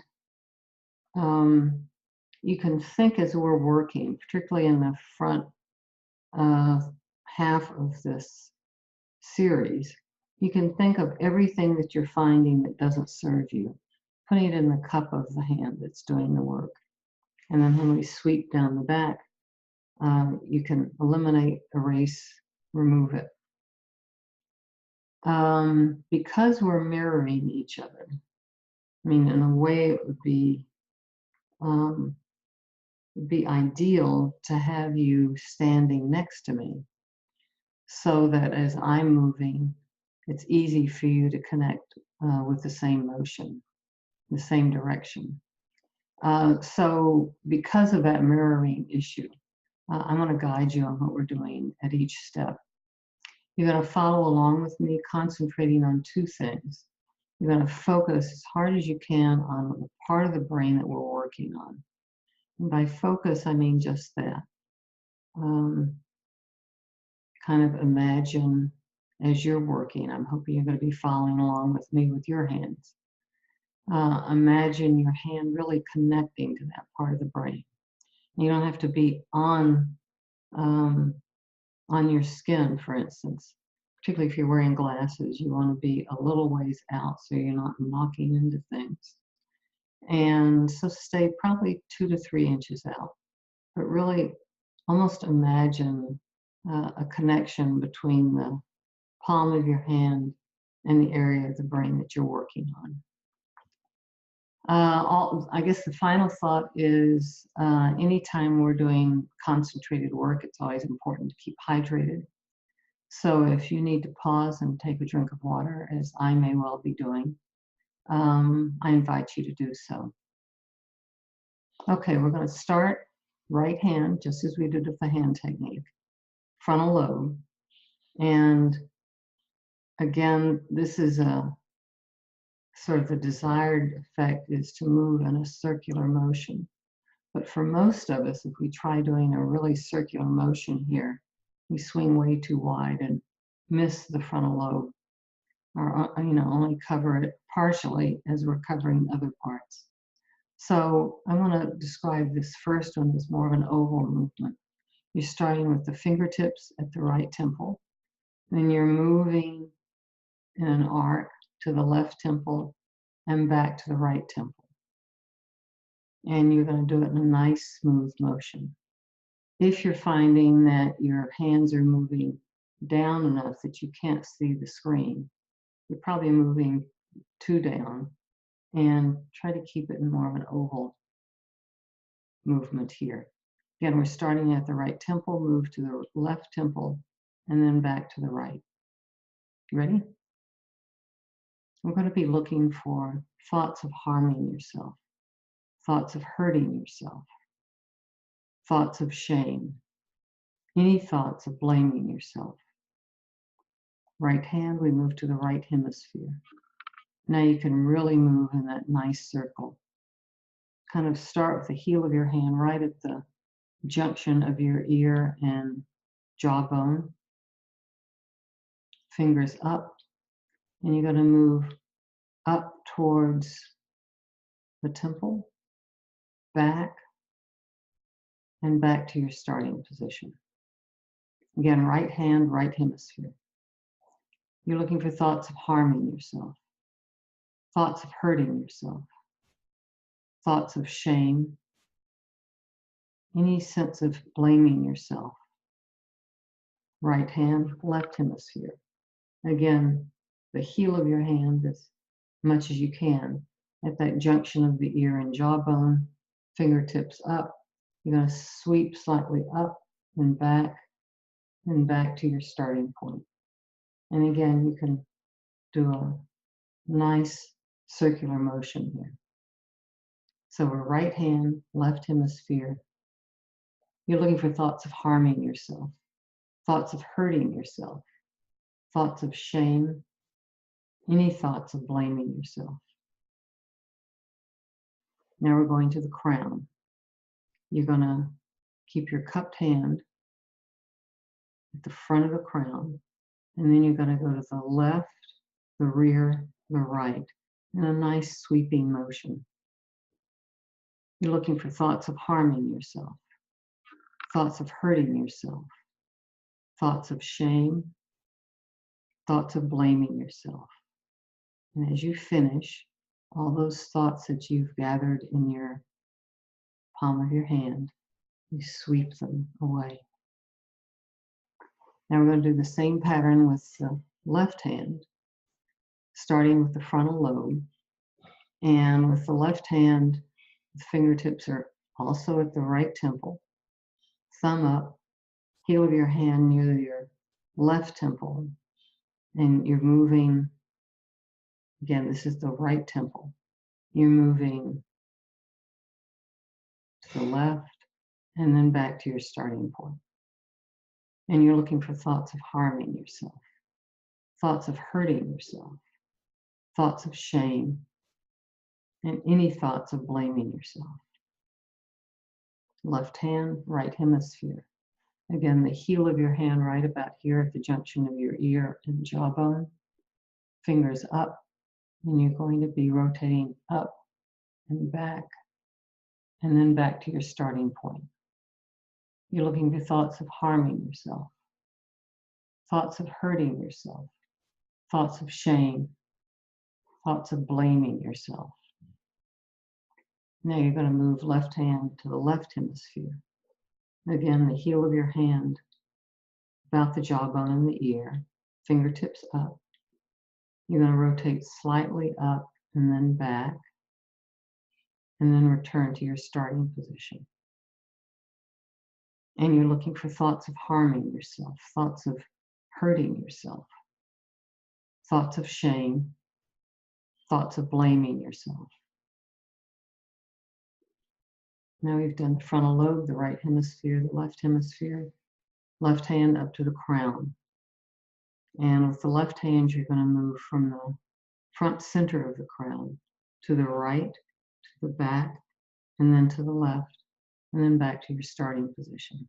you can think as we're working, particularly in the front half of this series, you can think of everything that you're finding that doesn't serve you, putting it in the cup of the hand that's doing the work. And then when we sweep down the back, You can eliminate, erase, remove it. Because we're mirroring each other, I mean, in a way, it would be ideal to have you standing next to me so that as I'm moving, it's easy for you to connect with the same motion, the same direction. So because of that mirroring issue, I'm going to guide you on what we're doing at each step. You're going to follow along with me, concentrating on two things. You're going to focus as hard as you can on the part of the brain that we're working on. And by focus, I mean just that. Kind of imagine as you're working, I'm hoping you're going to be following along with me with your hands. Imagine your hand really connecting to that part of the brain. You don't have to be on your skin, for instance. Particularly if you're wearing glasses, you want to be a little ways out so you're not knocking into things. And so stay probably 2 to 3 inches out, but really almost imagine a connection between the palm of your hand and the area of the brain that you're working on. I guess the final thought is anytime we're doing concentrated work, it's always important to keep hydrated. So if you need to pause and take a drink of water, as I may well be doing, I invite you to do so. Okay, we're going to start right hand, just as we did with the hand technique, frontal lobe. And again, this is a sort of the desired effect is to move in a circular motion. But for most of us, if we try doing a really circular motion here, we swing way too wide and miss the frontal lobe, or only cover it partially as we're covering other parts. So I want to describe this first one as more of an oval movement. You're starting with the fingertips at the right temple, then you're moving in an arc to the left temple and back to the right temple. And you're going to do it in a nice, smooth motion. If you're finding that your hands are moving down enough that you can't see the screen, you're probably moving too down, and try to keep it in more of an oval movement here. Again, we're starting at the right temple, move to the left temple, and then back to the right. You ready? We're going to be looking for thoughts of harming yourself, thoughts of hurting yourself, thoughts of shame, any thoughts of blaming yourself. Right hand, we move to the right hemisphere. Now you can really move in that nice circle. Kind of start with the heel of your hand right at the junction of your ear and jawbone. Fingers up, and you're going to move up towards the temple, back, and back to your starting position. Again, right hand, right hemisphere. You're looking for thoughts of harming yourself, thoughts of hurting yourself, thoughts of shame, any sense of blaming yourself. Right hand, left hemisphere. Again, the heel of your hand as much as you can at that junction of the ear and jawbone, fingertips up. You're going to sweep slightly up and back to your starting point. And again, you can do a nice circular motion here. So we're right hand, left hemisphere. You're looking for thoughts of harming yourself, thoughts of hurting yourself, thoughts of shame, any thoughts of blaming yourself. Now we're going to the crown. You're going to keep your cupped hand at the front of the crown, and then you're going to go to the left, the rear, the right, in a nice sweeping motion. You're looking for thoughts of harming yourself, thoughts of hurting yourself, thoughts of shame, thoughts of blaming yourself. And as you finish, all those thoughts that you've gathered in your palm of your hand, You sweep them away. Now we're going to do the same pattern with the left hand, starting with the frontal lobe. And with the left hand, the fingertips are also at the right temple. Thumb up, heel of your hand near your left temple. And you're moving, again, this is the right temple. You're moving to the left and then back to your starting point. And you're looking for thoughts of harming yourself, thoughts of hurting yourself, thoughts of shame, and any thoughts of blaming yourself. Left hand, right hemisphere. Again, the heel of your hand right about here at the junction of your ear and jawbone. Fingers up, and you're going to be rotating up and then back to your starting point. You're looking for thoughts of harming yourself, thoughts of hurting yourself, thoughts of shame, thoughts of blaming yourself. Now you're going to move left hand to the left hemisphere. Again, the heel of your hand about the jawbone and the ear, fingertips up. You're going to rotate slightly up and then back, and then return to your starting position. And you're looking for thoughts of harming yourself, thoughts of hurting yourself, thoughts of shame, thoughts of blaming yourself. Now we've done the frontal lobe, the right hemisphere, the left hemisphere, left hand up to the crown. And with the left hand, you're going to move from the front center of the crown to the right, to the back, and then to the left, and then back to your starting position.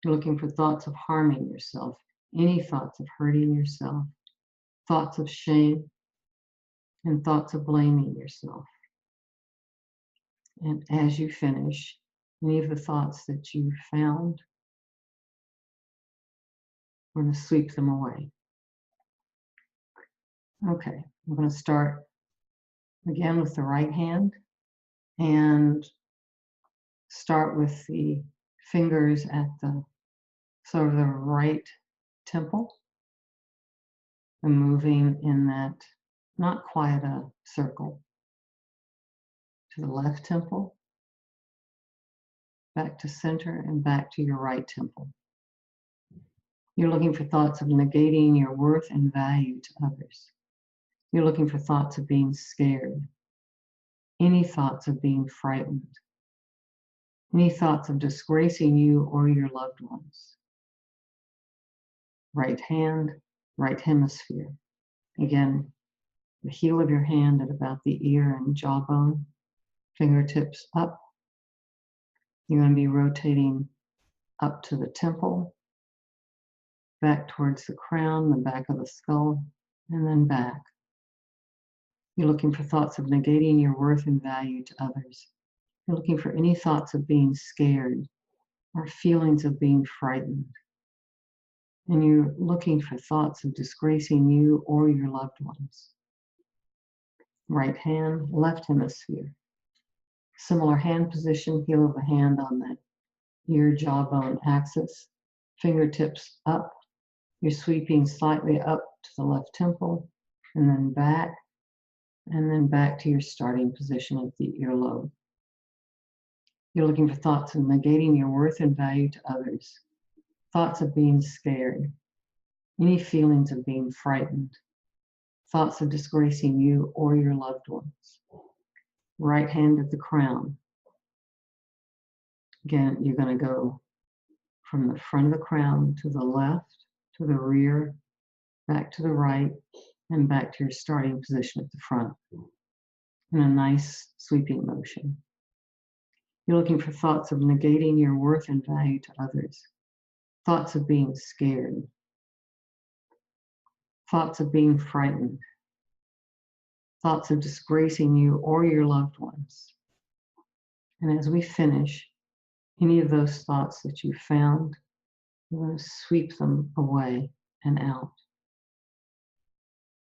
You're looking for thoughts of harming yourself, any thoughts of hurting yourself, thoughts of shame, and thoughts of blaming yourself. And as you finish, any of the thoughts that you found, we're going to sweep them away. Okay, I'm going to start again with the right hand and start with the fingers at the sort of the right temple and moving in that, not quite a circle, to the left temple, back to center, and back to your right temple. You're looking for thoughts of negating your worth and value to others. You're looking for thoughts of being scared, any thoughts of being frightened, any thoughts of disgracing you or your loved ones. Right hand, right hemisphere. Again, the heel of your hand at about the ear and jawbone, fingertips up. You're going to be rotating up to the temple, back towards the crown, the back of the skull, and then back. You're looking for thoughts of negating your worth and value to others. You're looking for any thoughts of being scared or feelings of being frightened. And you're looking for thoughts of disgracing you or your loved ones. Right hand, left hemisphere. Similar hand position, heel of the hand on that ear jawbone axis, fingertips up. You're sweeping slightly up to the left temple, and then back to your starting position at the earlobe. You're looking for thoughts of negating your worth and value to others, thoughts of being scared, any feelings of being frightened, thoughts of disgracing you or your loved ones. Right hand at the crown. Again, you're going to go from the front of the crown to the left, to the rear, back to the right, and back to your starting position at the front in a nice sweeping motion. You're looking for thoughts of negating your worth and value to others, thoughts of being scared, thoughts of being frightened, thoughts of disgracing you or your loved ones. And as we finish, any of those thoughts that you found, you're going to sweep them away and out.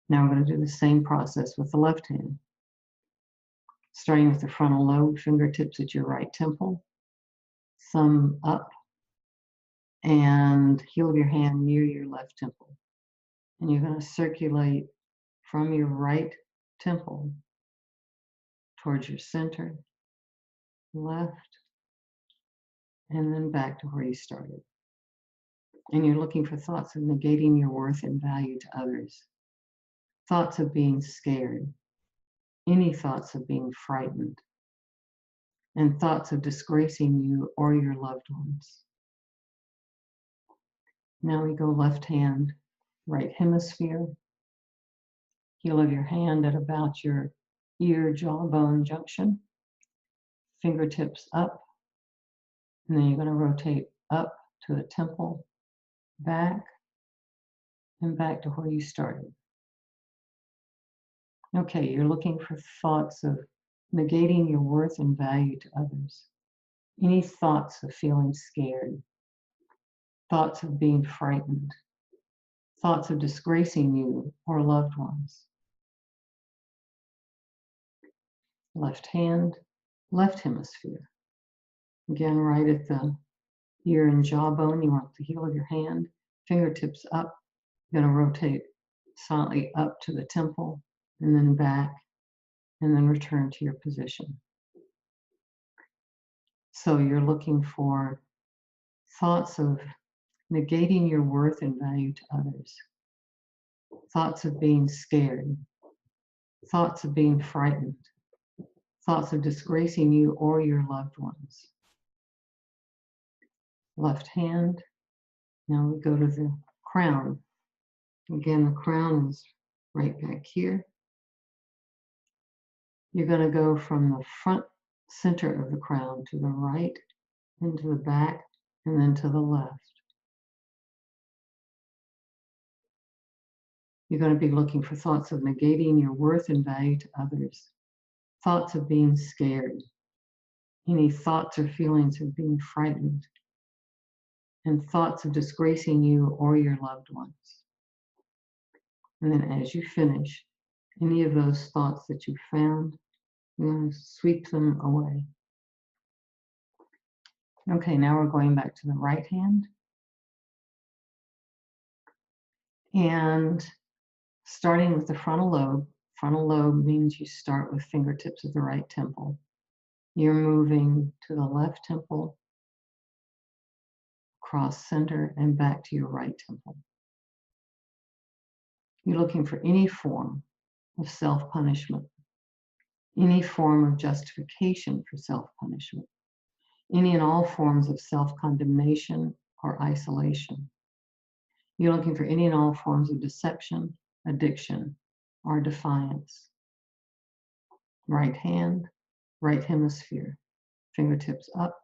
Now we're going to do the same process with the left hand. Starting with the frontal lobe, fingertips at your right temple. thumb up, and heel of your hand near your left temple. And you're going to circulate from your right temple towards your center, left, and then back to where you started. And you're looking for thoughts of negating your worth and value to others, thoughts of being scared, any thoughts of being frightened, and thoughts of disgracing you or your loved ones. Now we go left hand, right hemisphere, heel of your hand at about your ear jawbone junction, fingertips up, and then you're going to rotate up to the temple, back, and back to where you started. Okay, you're looking for thoughts of negating your worth and value to others. Any thoughts of feeling scared, thoughts of being frightened, thoughts of disgracing you or loved ones. Left hand, left hemisphere. Again, right at the ear and jawbone, you want the heel of your hand, fingertips up. You're going to rotate silently up to the temple, and then back, and then return to your position. So you're looking for thoughts of negating your worth and value to others, thoughts of being scared, thoughts of being frightened, thoughts of disgracing you or your loved ones. Left hand. Now we go to the crown. Again, the crown is right back here. You're going to go from the front center of the crown to the right, into the back, and then to the left. You're going to be looking for thoughts of negating your worth and value to others, thoughts of being scared, any thoughts or feelings of being frightened, and thoughts of disgracing you or your loved ones. And then as you finish, any of those thoughts that you found, you're going to sweep them away. Okay, now we're going back to the right hand. And starting with the frontal lobe. Frontal lobe means you start with fingertips at the right temple. You're moving to the left temple, cross center, and back to your right temple. You're looking for any form of self-punishment, any form of justification for self-punishment, any and all forms of self-condemnation or isolation. You're looking for any and all forms of deception, addiction, or defiance. Right hand, right hemisphere, fingertips up.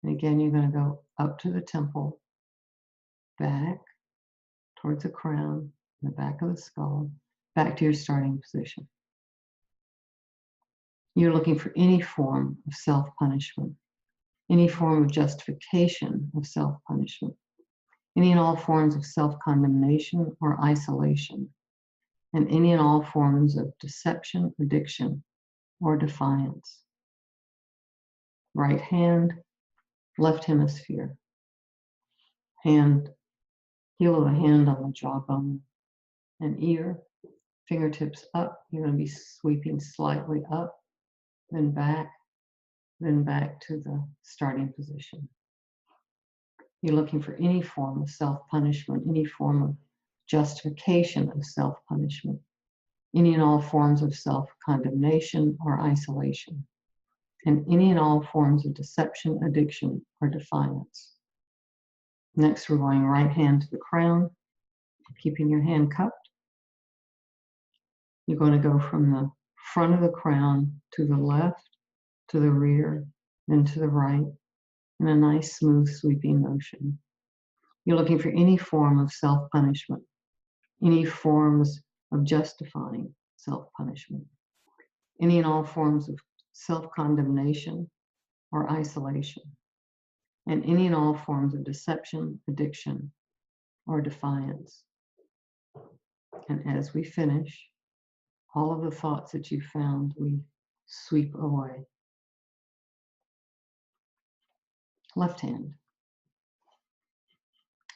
And again, you're going to go up to the temple, back towards the crown, the back of the skull, back to your starting position. You're looking for any form of self-punishment, any form of justification of self-punishment, any and all forms of self-condemnation or isolation, and any and all forms of deception, addiction, or defiance. Right hand, left hemisphere, hand, heel of the hand on the jawbone and ear, fingertips up. You're going to be sweeping slightly up, then back to the starting position. You're looking for any form of self-punishment, any form of justification of self-punishment, any and all forms of self-condemnation or isolation, and any and all forms of deception, addiction, or defiance. Next, we're going right hand to the crown, keeping your hand cupped. You're going to go from the front of the crown to the left, to the rear, then to the right, in a nice, smooth, sweeping motion. You're looking for any form of self-punishment, any forms of justifying self-punishment, any and all forms of self-condemnation or isolation, and any and all forms of deception, addiction, or defiance. And as we finish, all of the thoughts that you found, we sweep away. Left hand.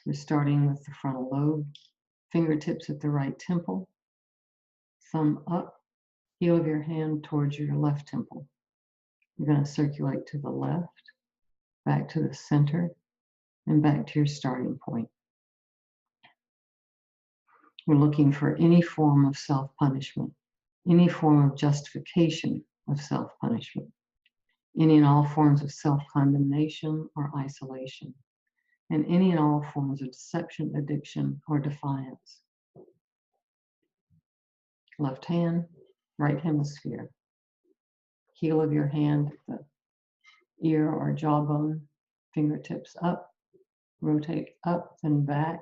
We're starting with the frontal lobe, fingertips at the right temple, thumb up, heel of your hand towards your left temple. You're going to circulate to the left, back to the center, and back to your starting point. We're looking for any form of self-punishment, any form of justification of self-punishment, any and all forms of self-condemnation or isolation, and any and all forms of deception, addiction, or defiance. Left hand, right hemisphere. Heel of your hand at the ear or jawbone, fingertips up, rotate up, then back,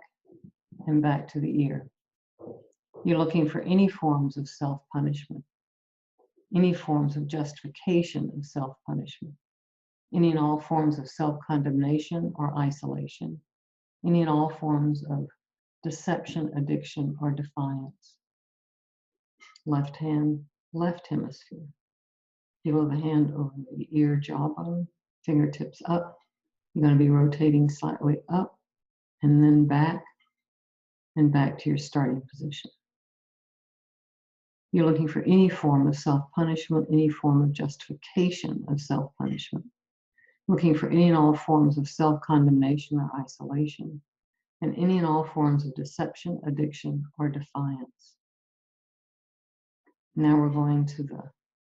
and back to the ear. You're looking for any forms of self-punishment, any forms of justification of self-punishment, any and all forms of self-condemnation or isolation, any and all forms of deception, addiction, or defiance. Left hand, left hemisphere. Heel of the hand over the ear, jawbone, fingertips up. You're going to be rotating slightly up and then back and back to your starting position. You're looking for any form of self-punishment, any form of justification of self-punishment. Looking for any and all forms of self-condemnation or isolation, and any and all forms of deception, addiction, or defiance. Now we're going to the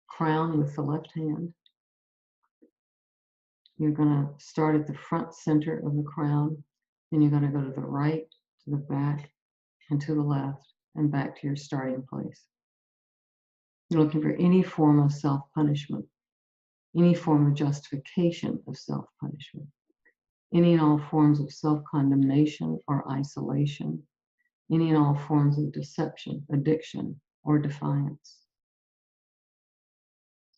crown with the left hand. You're going to start at the front center of the crown, then you're going to go to the right, to the back, and to the left, and back to your starting place. You're looking for any form of self-punishment, any form of justification of self-punishment, any and all forms of self-condemnation or isolation, any and all forms of deception, addiction, or defiance.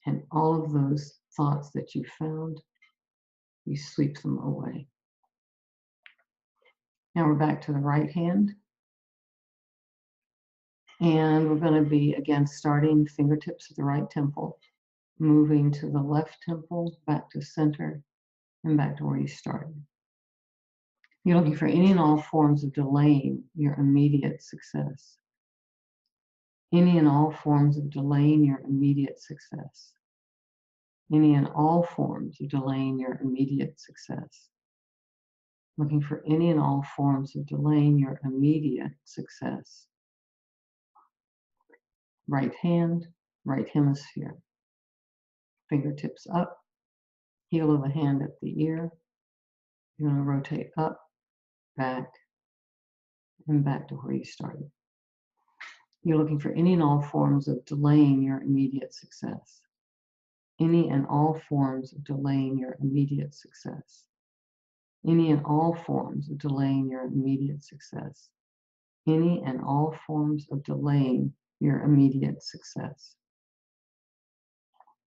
And all of those thoughts that you found, you sweep them away. Now we're back to the right hand. And we're going to be, again, starting fingertips at the right temple, moving to the left temple, back to center, and back to where you started. You're looking for any and all forms of delaying your immediate success. Any and all forms of delaying your immediate success. Any and all forms of delaying your immediate success. Looking for any and all forms of delaying your immediate success. Right hand, right hemisphere. Fingertips up, heel of the hand at the ear. You're going to rotate up, back, and back to where you started. You're looking for any and all forms of delaying your immediate success. Any and all forms of delaying your immediate success. Any and all forms of delaying your immediate success. Any and all forms of delaying your immediate success.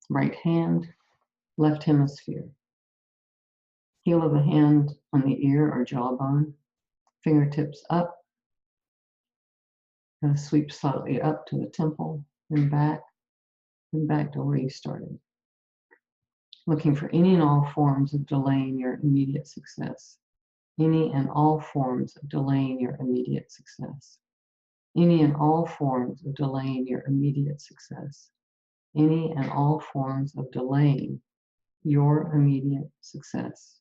Right hand, left hemisphere. Heel of the hand on the ear or jawbone. Fingertips up. Going to sweep slightly up to the temple, then back to where you started. Looking for any and all forms of delaying your immediate success. Any and all forms of delaying your immediate success. Any and all forms of delaying your immediate success. Any and all forms of delaying your immediate success.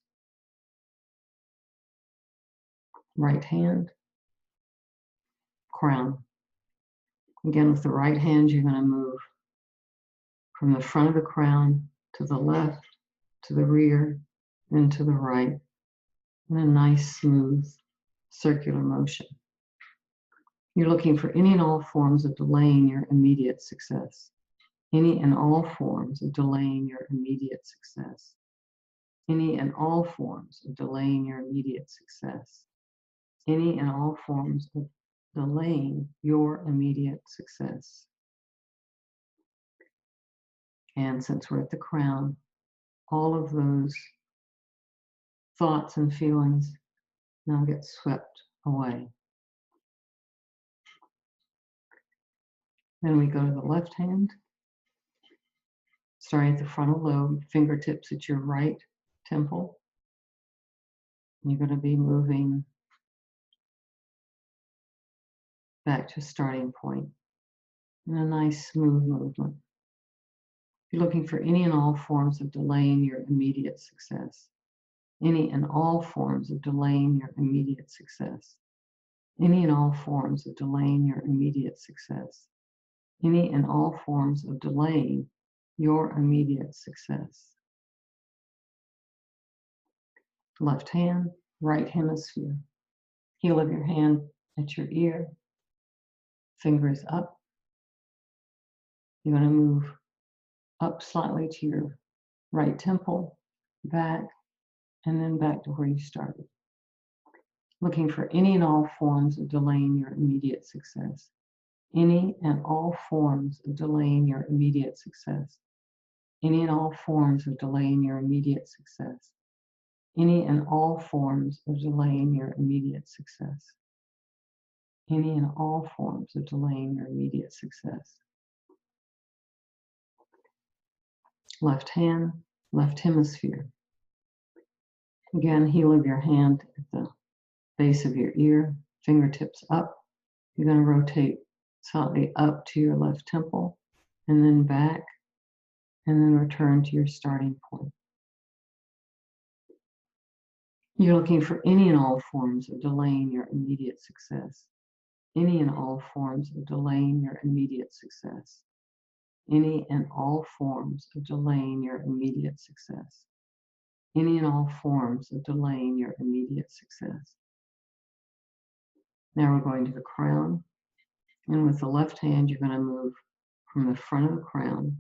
Right hand, crown. Again, with the right hand, you're going to move from the front of the crown to the left, to the rear, and to the right in a nice, smooth, circular motion. You're looking for any and all forms of delaying your immediate success. Any and all forms of delaying your immediate success. Any and all forms of delaying your immediate success. Any and all forms of delaying your immediate success. And since we're at the crown, all of those thoughts and feelings now get swept away. Then we go to the left hand. starting at the frontal lobe, fingertips at your right temple. You're going to be moving back to starting point in a nice smooth movement. You're looking for any and all forms of delaying your immediate success. Any and all forms of delaying your immediate success. Any and all forms of delaying your immediate success. Any and all forms of delaying your immediate success. Left hand, right hemisphere. Heel of your hand at your ear. Fingers up. You're going to move up slightly to your right temple, back, and then back to where you started. Looking for any and all forms of delaying your immediate success. Any and all forms of delaying your immediate success. Any and all forms of delaying your immediate success. Any and all forms of delaying your immediate success. Any and all forms of delaying your immediate success. Left hand, left hemisphere. Again, heel of your hand at the base of your ear, fingertips up. You're going to rotate slightly up to your left temple, and then back, and then return to your starting point. You're looking for any and all forms of delaying your immediate success. Any and all forms of delaying your immediate success. Any and all forms of delaying your immediate success. Any and all forms of delaying your immediate success. Now we're going to the crown. And with the left hand, you're going to move from the front of the crown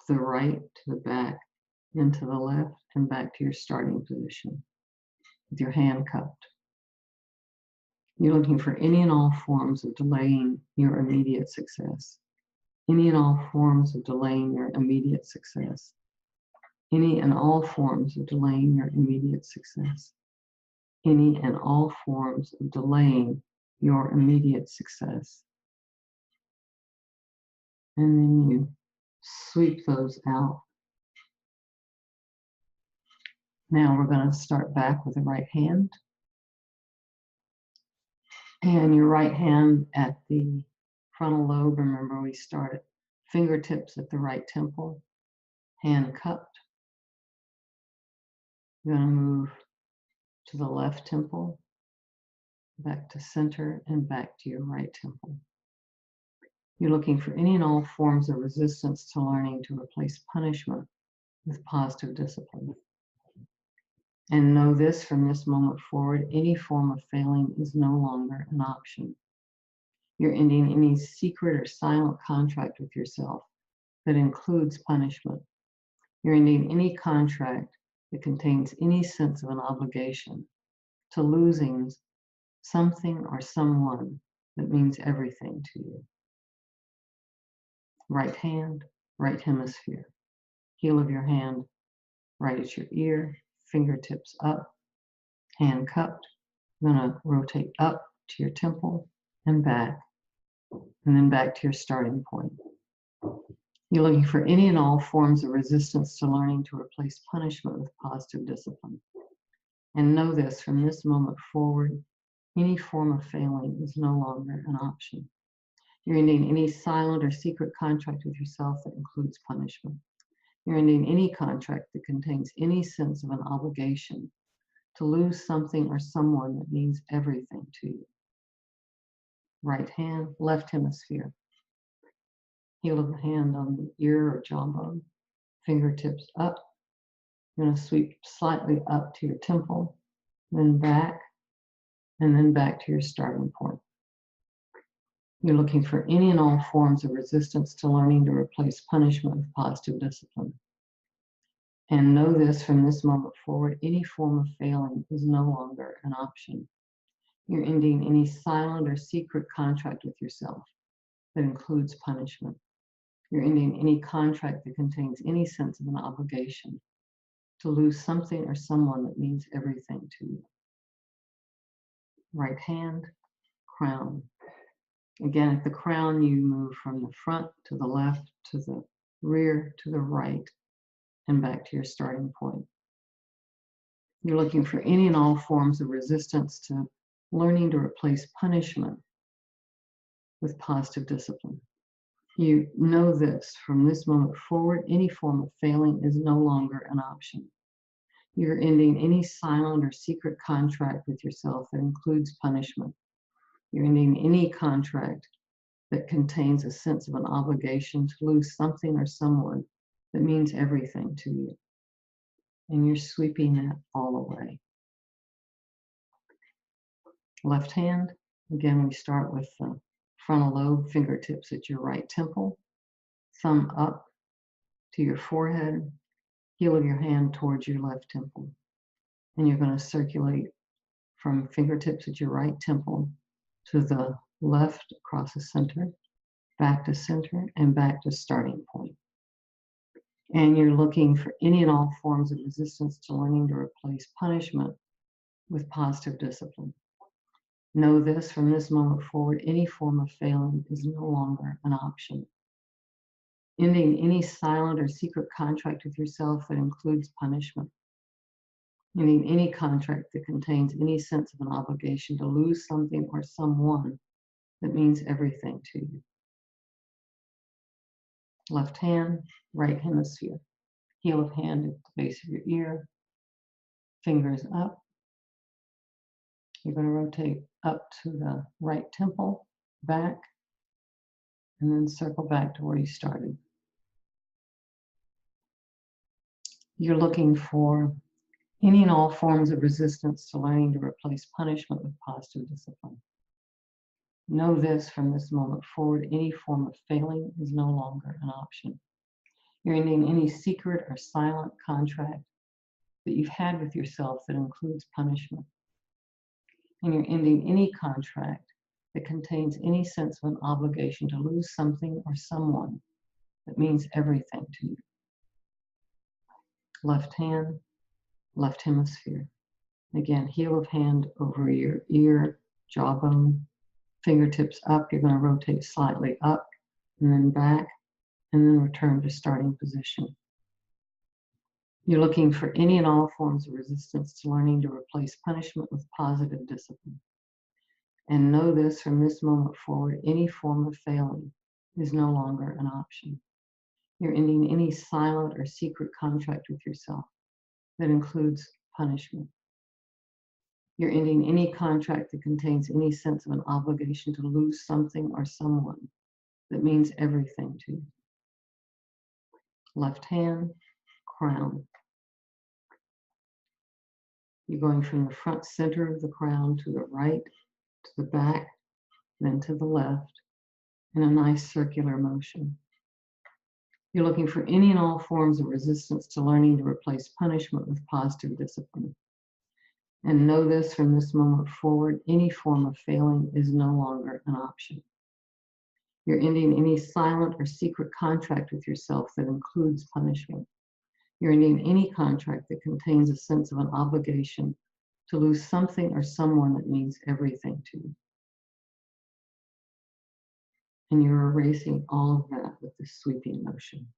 to the right, to the back, then to the left, and back to your starting position with your hand cupped. You're looking for any and all forms of delaying your immediate success. Any and all forms of delaying your immediate success. Any and all forms of delaying your immediate success. Any and all forms of delaying your immediate success. And then you sweep those out. Now we're going to start back with the right hand. And your right hand at the frontal lobe. Remember, we started fingertips at the right temple, hand cupped. You're going to move to the left temple, back to center, and back to your right temple. You're looking for any and all forms of resistance to learning to replace punishment with positive discipline. And know this, from this moment forward, any form of failing is no longer an option. You're ending any secret or silent contract with yourself that includes punishment. You're ending any contract that contains any sense of an obligation to losing something or someone that means everything to you. Right hand, right hemisphere. Heel of your hand right at your ear, fingertips up, hand cupped. You're going to rotate up to your temple and back, and then back to your starting point. You're looking for any and all forms of resistance to learning to replace punishment with positive discipline. And know this, from this moment forward, any form of failing is no longer an option. You're ending any silent or secret contract with yourself that includes punishment. You're ending any contract that contains any sense of an obligation to lose something or someone that means everything to you. Right hand, left hemisphere. Heel of the hand on the ear or jawbone. Fingertips up. You're going to sweep slightly up to your temple, then back, and then back to your starting point. You're looking for any and all forms of resistance to learning to replace punishment with positive discipline. And know this, from this moment forward, any form of failing is no longer an option. You're ending any silent or secret contract with yourself that includes punishment. You're ending any contract that contains any sense of an obligation to lose something or someone that means everything to you. Right hand, crown. Again, at the crown, you move from the front to the left, to the rear, to the right, and back to your starting point. You're looking for any and all forms of resistance to learning to replace punishment with positive discipline. You know this: from this moment forward, any form of failing is no longer an option. You're ending any silent or secret contract with yourself that includes punishment. You're ending any contract that contains a sense of an obligation to lose something or someone that means everything to you. And you're sweeping that all away. Left hand, again, we start with the frontal lobe, fingertips at your right temple, thumb up to your forehead, heel of your hand towards your left temple. And you're going to circulate from fingertips at your right temple to the left across the center, back to center, and back to starting point. And you're looking for any and all forms of resistance to learning to replace punishment with positive discipline. Know this: from this moment forward, any form of failing is no longer an option. Ending any silent or secret contract with yourself that includes punishment. Ending any contract that contains any sense of an obligation to lose something or someone that means everything to you. Left hand, right hemisphere. Heel of hand at the base of your ear. Fingers up. You're going to rotate up to the right temple, back, and then circle back to where you started. You're looking for any and all forms of resistance to learning to replace punishment with positive discipline. Know this: from this moment forward, any form of failing is no longer an option. You're ending any secret or silent contract that you've had with yourself that includes punishment. And you're ending any contract that contains any sense of an obligation to lose something or someone that means everything to you. Left hand, left hemisphere. Again, heel of hand over your ear, jawbone, fingertips up. You're going to rotate slightly up and then back, and then return to starting position. You're looking for any and all forms of resistance to learning to replace punishment with positive discipline. And know this: from this moment forward, any form of failing is no longer an option. You're ending any silent or secret contract with yourself that includes punishment. You're ending any contract that contains any sense of an obligation to lose something or someone that means everything to you. Left hand, crown. You're going from the front center of the crown to the right, to the back, then to the left, in a nice circular motion. You're looking for any and all forms of resistance to learning to replace punishment with positive discipline. And know this: from this moment forward, any form of failing is no longer an option. You're ending any silent or secret contract with yourself that includes punishment. You're ending any contract that contains a sense of an obligation to lose something or someone that means everything to you. And you're erasing all of that with this sweeping motion.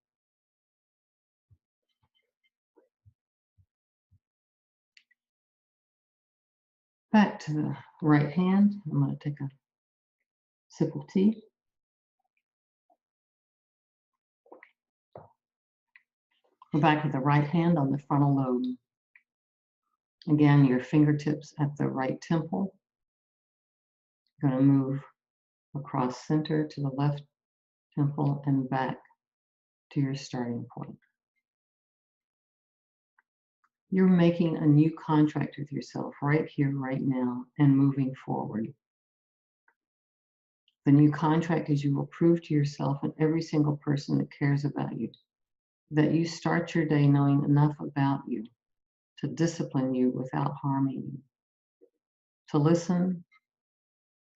Back to the right hand. I'm going to take a sip of tea. Go back to the right hand on the frontal lobe. Again, your fingertips at the right temple. You're going to move across center to the left temple and back to your starting point. You're making a new contract with yourself right here, right now, and moving forward. The new contract is you will prove to yourself and every single person that cares about you that you start your day knowing enough about you to discipline you without harming you. To listen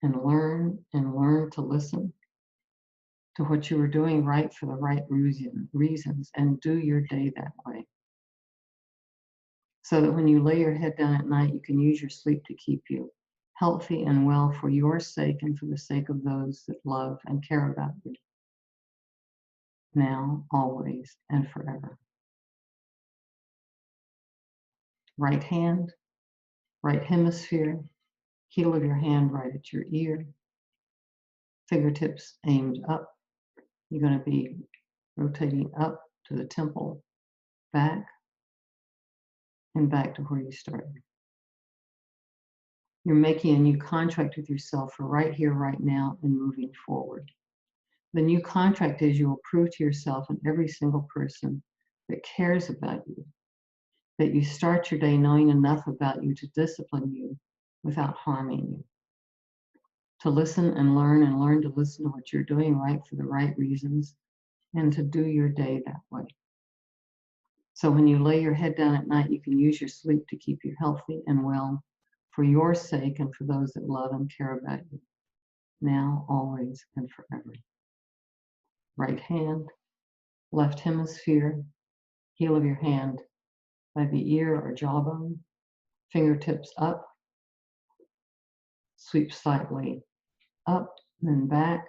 and learn to listen to what you are doing right for the right reasons, and do your day that way. So that when you lay your head down at night, you can use your sleep to keep you healthy and well for your sake and for the sake of those that love and care about you. Now, always, and forever. Right hand, right hemisphere, heel of your hand right at your ear, fingertips aimed up. You're going to be rotating up to the temple, back, and back to where you started. You're making a new contract with yourself for right here, right now, and moving forward. The new contract is you will prove to yourself and every single person that cares about you that you start your day knowing enough about you to discipline you without harming you. To listen and learn to listen to what you're doing right for the right reasons, and to do your day that way. So when you lay your head down at night, you can use your sleep to keep you healthy and well for your sake and for those that love and care about you, now, always, and forever. Right hand, left hemisphere, heel of your hand by the ear or jawbone, fingertips up, sweep slightly up, then back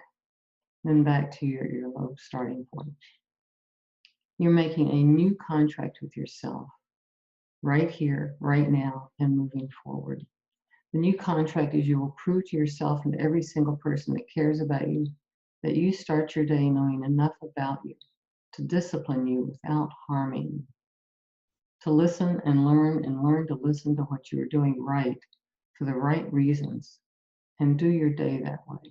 to your earlobe starting point. You're making a new contract with yourself right here, right now, and moving forward. The new contract is you will prove to yourself and every single person that cares about you that you start your day knowing enough about you to discipline you without harming you. To listen and learn to listen to what you are doing right for the right reasons, and do your day that way.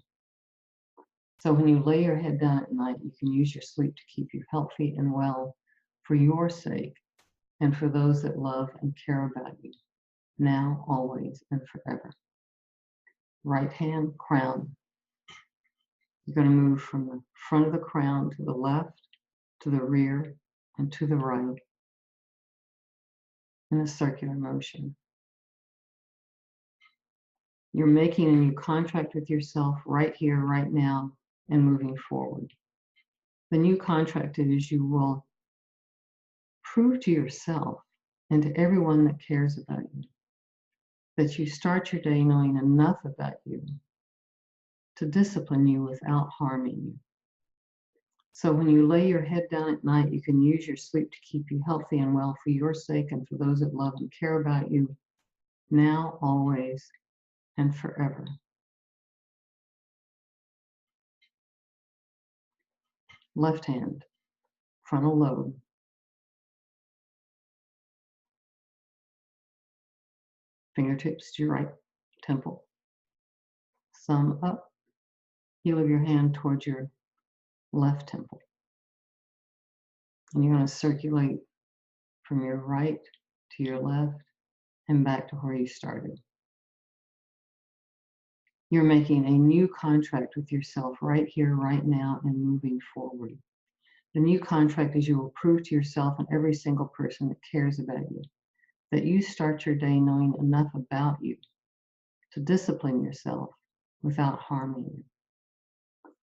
So when you lay your head down at night, you can use your sleep to keep you healthy and well for your sake and for those that love and care about you, now, always, and forever. Right hand, crown. You're going to move from the front of the crown to the left, to the rear, and to the right in a circular motion. You're making a new contract with yourself right here, right now, and moving forward. The new contract is you will prove to yourself and to everyone that cares about you that you start your day knowing enough about you to discipline you without harming you. So when you lay your head down at night, you can use your sleep to keep you healthy and well for your sake and for those that love and care about you, now, always, and forever. Left hand, frontal lobe. Fingertips to your right temple. Thumb up, heel of your hand towards your left temple. And you're going to circulate from your right to your left and back to where you started. You're making a new contract with yourself right here, right now, and moving forward. The new contract is you will prove to yourself and every single person that cares about you that you start your day knowing enough about you to discipline yourself without harming you.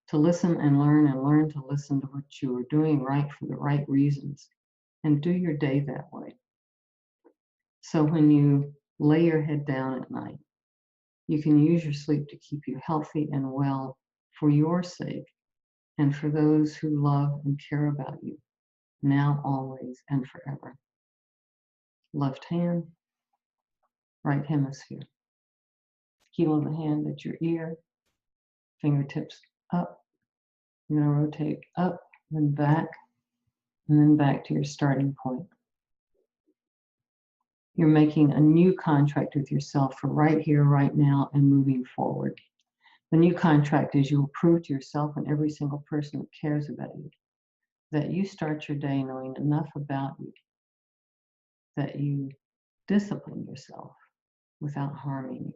To listen and learn to listen to what you are doing right for the right reasons, and do your day that way. So when you lay your head down at night, you can use your sleep to keep you healthy and well for your sake and for those who love and care about you, now, always, and forever. Left hand, right hemisphere. Heel of the hand at your ear, fingertips up. You're going to rotate up, then back, and then back to your starting point. You're making a new contract with yourself for right here, right now, and moving forward. The new contract is you will prove to yourself and every single person that cares about you that you start your day knowing enough about you that you discipline yourself without harming you.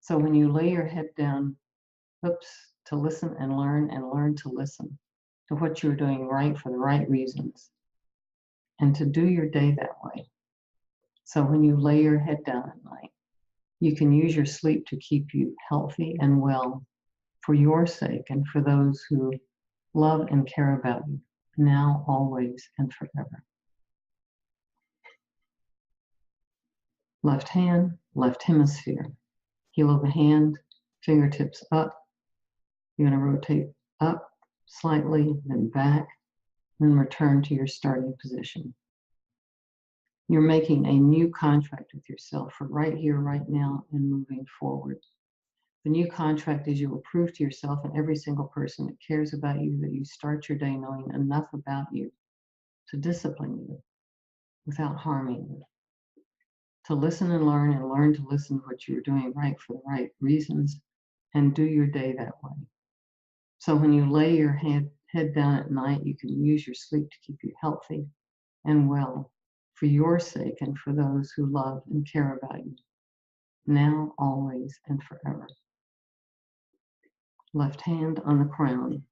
So when you lay your head down, to listen and learn to listen to what you're doing right for the right reasons, and to do your day that way. So when you lay your head down at night, you can use your sleep to keep you healthy and well for your sake and for those who love and care about you, now, always, and forever. Left hand, left hemisphere. Heel of the hand, fingertips up. You're going to rotate up slightly, then back, then return to your starting position. You're making a new contract with yourself for right here, right now, and moving forward. The new contract is you will prove to yourself and every single person that cares about you that you start your day knowing enough about you to discipline you without harming you. To listen and learn to listen to what you're doing right for the right reasons, and do your day that way. So when you lay your head down at night, you can use your sleep to keep you healthy and well for your sake and for those who love and care about you, now, always, and forever. Left hand on the crown.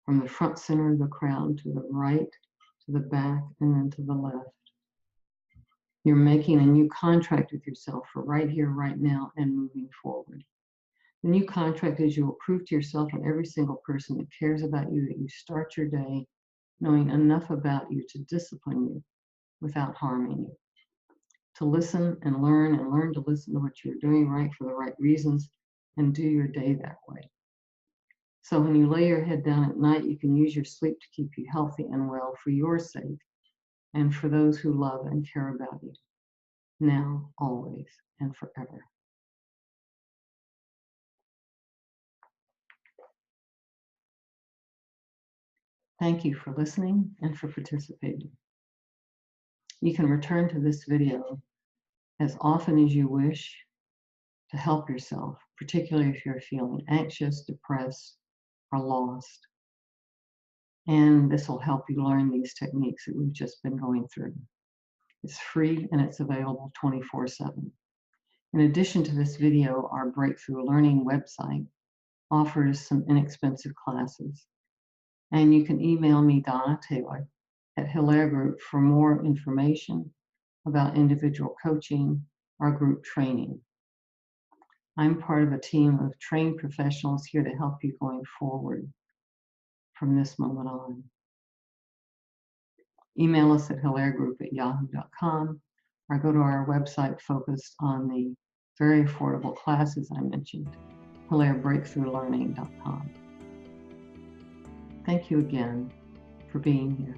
From the front center of the crown to the right, to the back, and then to the left. You're making a new contract with yourself for right here, right now, and moving forward. The new contract is you will prove to yourself and every single person that cares about you that you start your day knowing enough about you to discipline you without harming you. To listen and learn to listen to what you're doing right for the right reasons, and do your day that way. So when you lay your head down at night, you can use your sleep to keep you healthy and well for your sake and for those who love and care about you, now, always, and forever. Thank you for listening and for participating. You can return to this video as often as you wish to help yourself, particularly if you're feeling anxious, depressed, or lost. And this will help you learn these techniques that we've just been going through. It's free and it's available 24/7. In addition to this video, our Breakthrough Learning website offers some inexpensive classes. And you can email me, Donna Taylor, at Hilaire Group for more information about individual coaching or group training. I'm part of a team of trained professionals here to help you going forward from this moment on. Email us at hilairegroup@yahoo.com or go to our website focused on the very affordable classes I mentioned, hilairebreakthroughlearning.com. Thank you again for being here.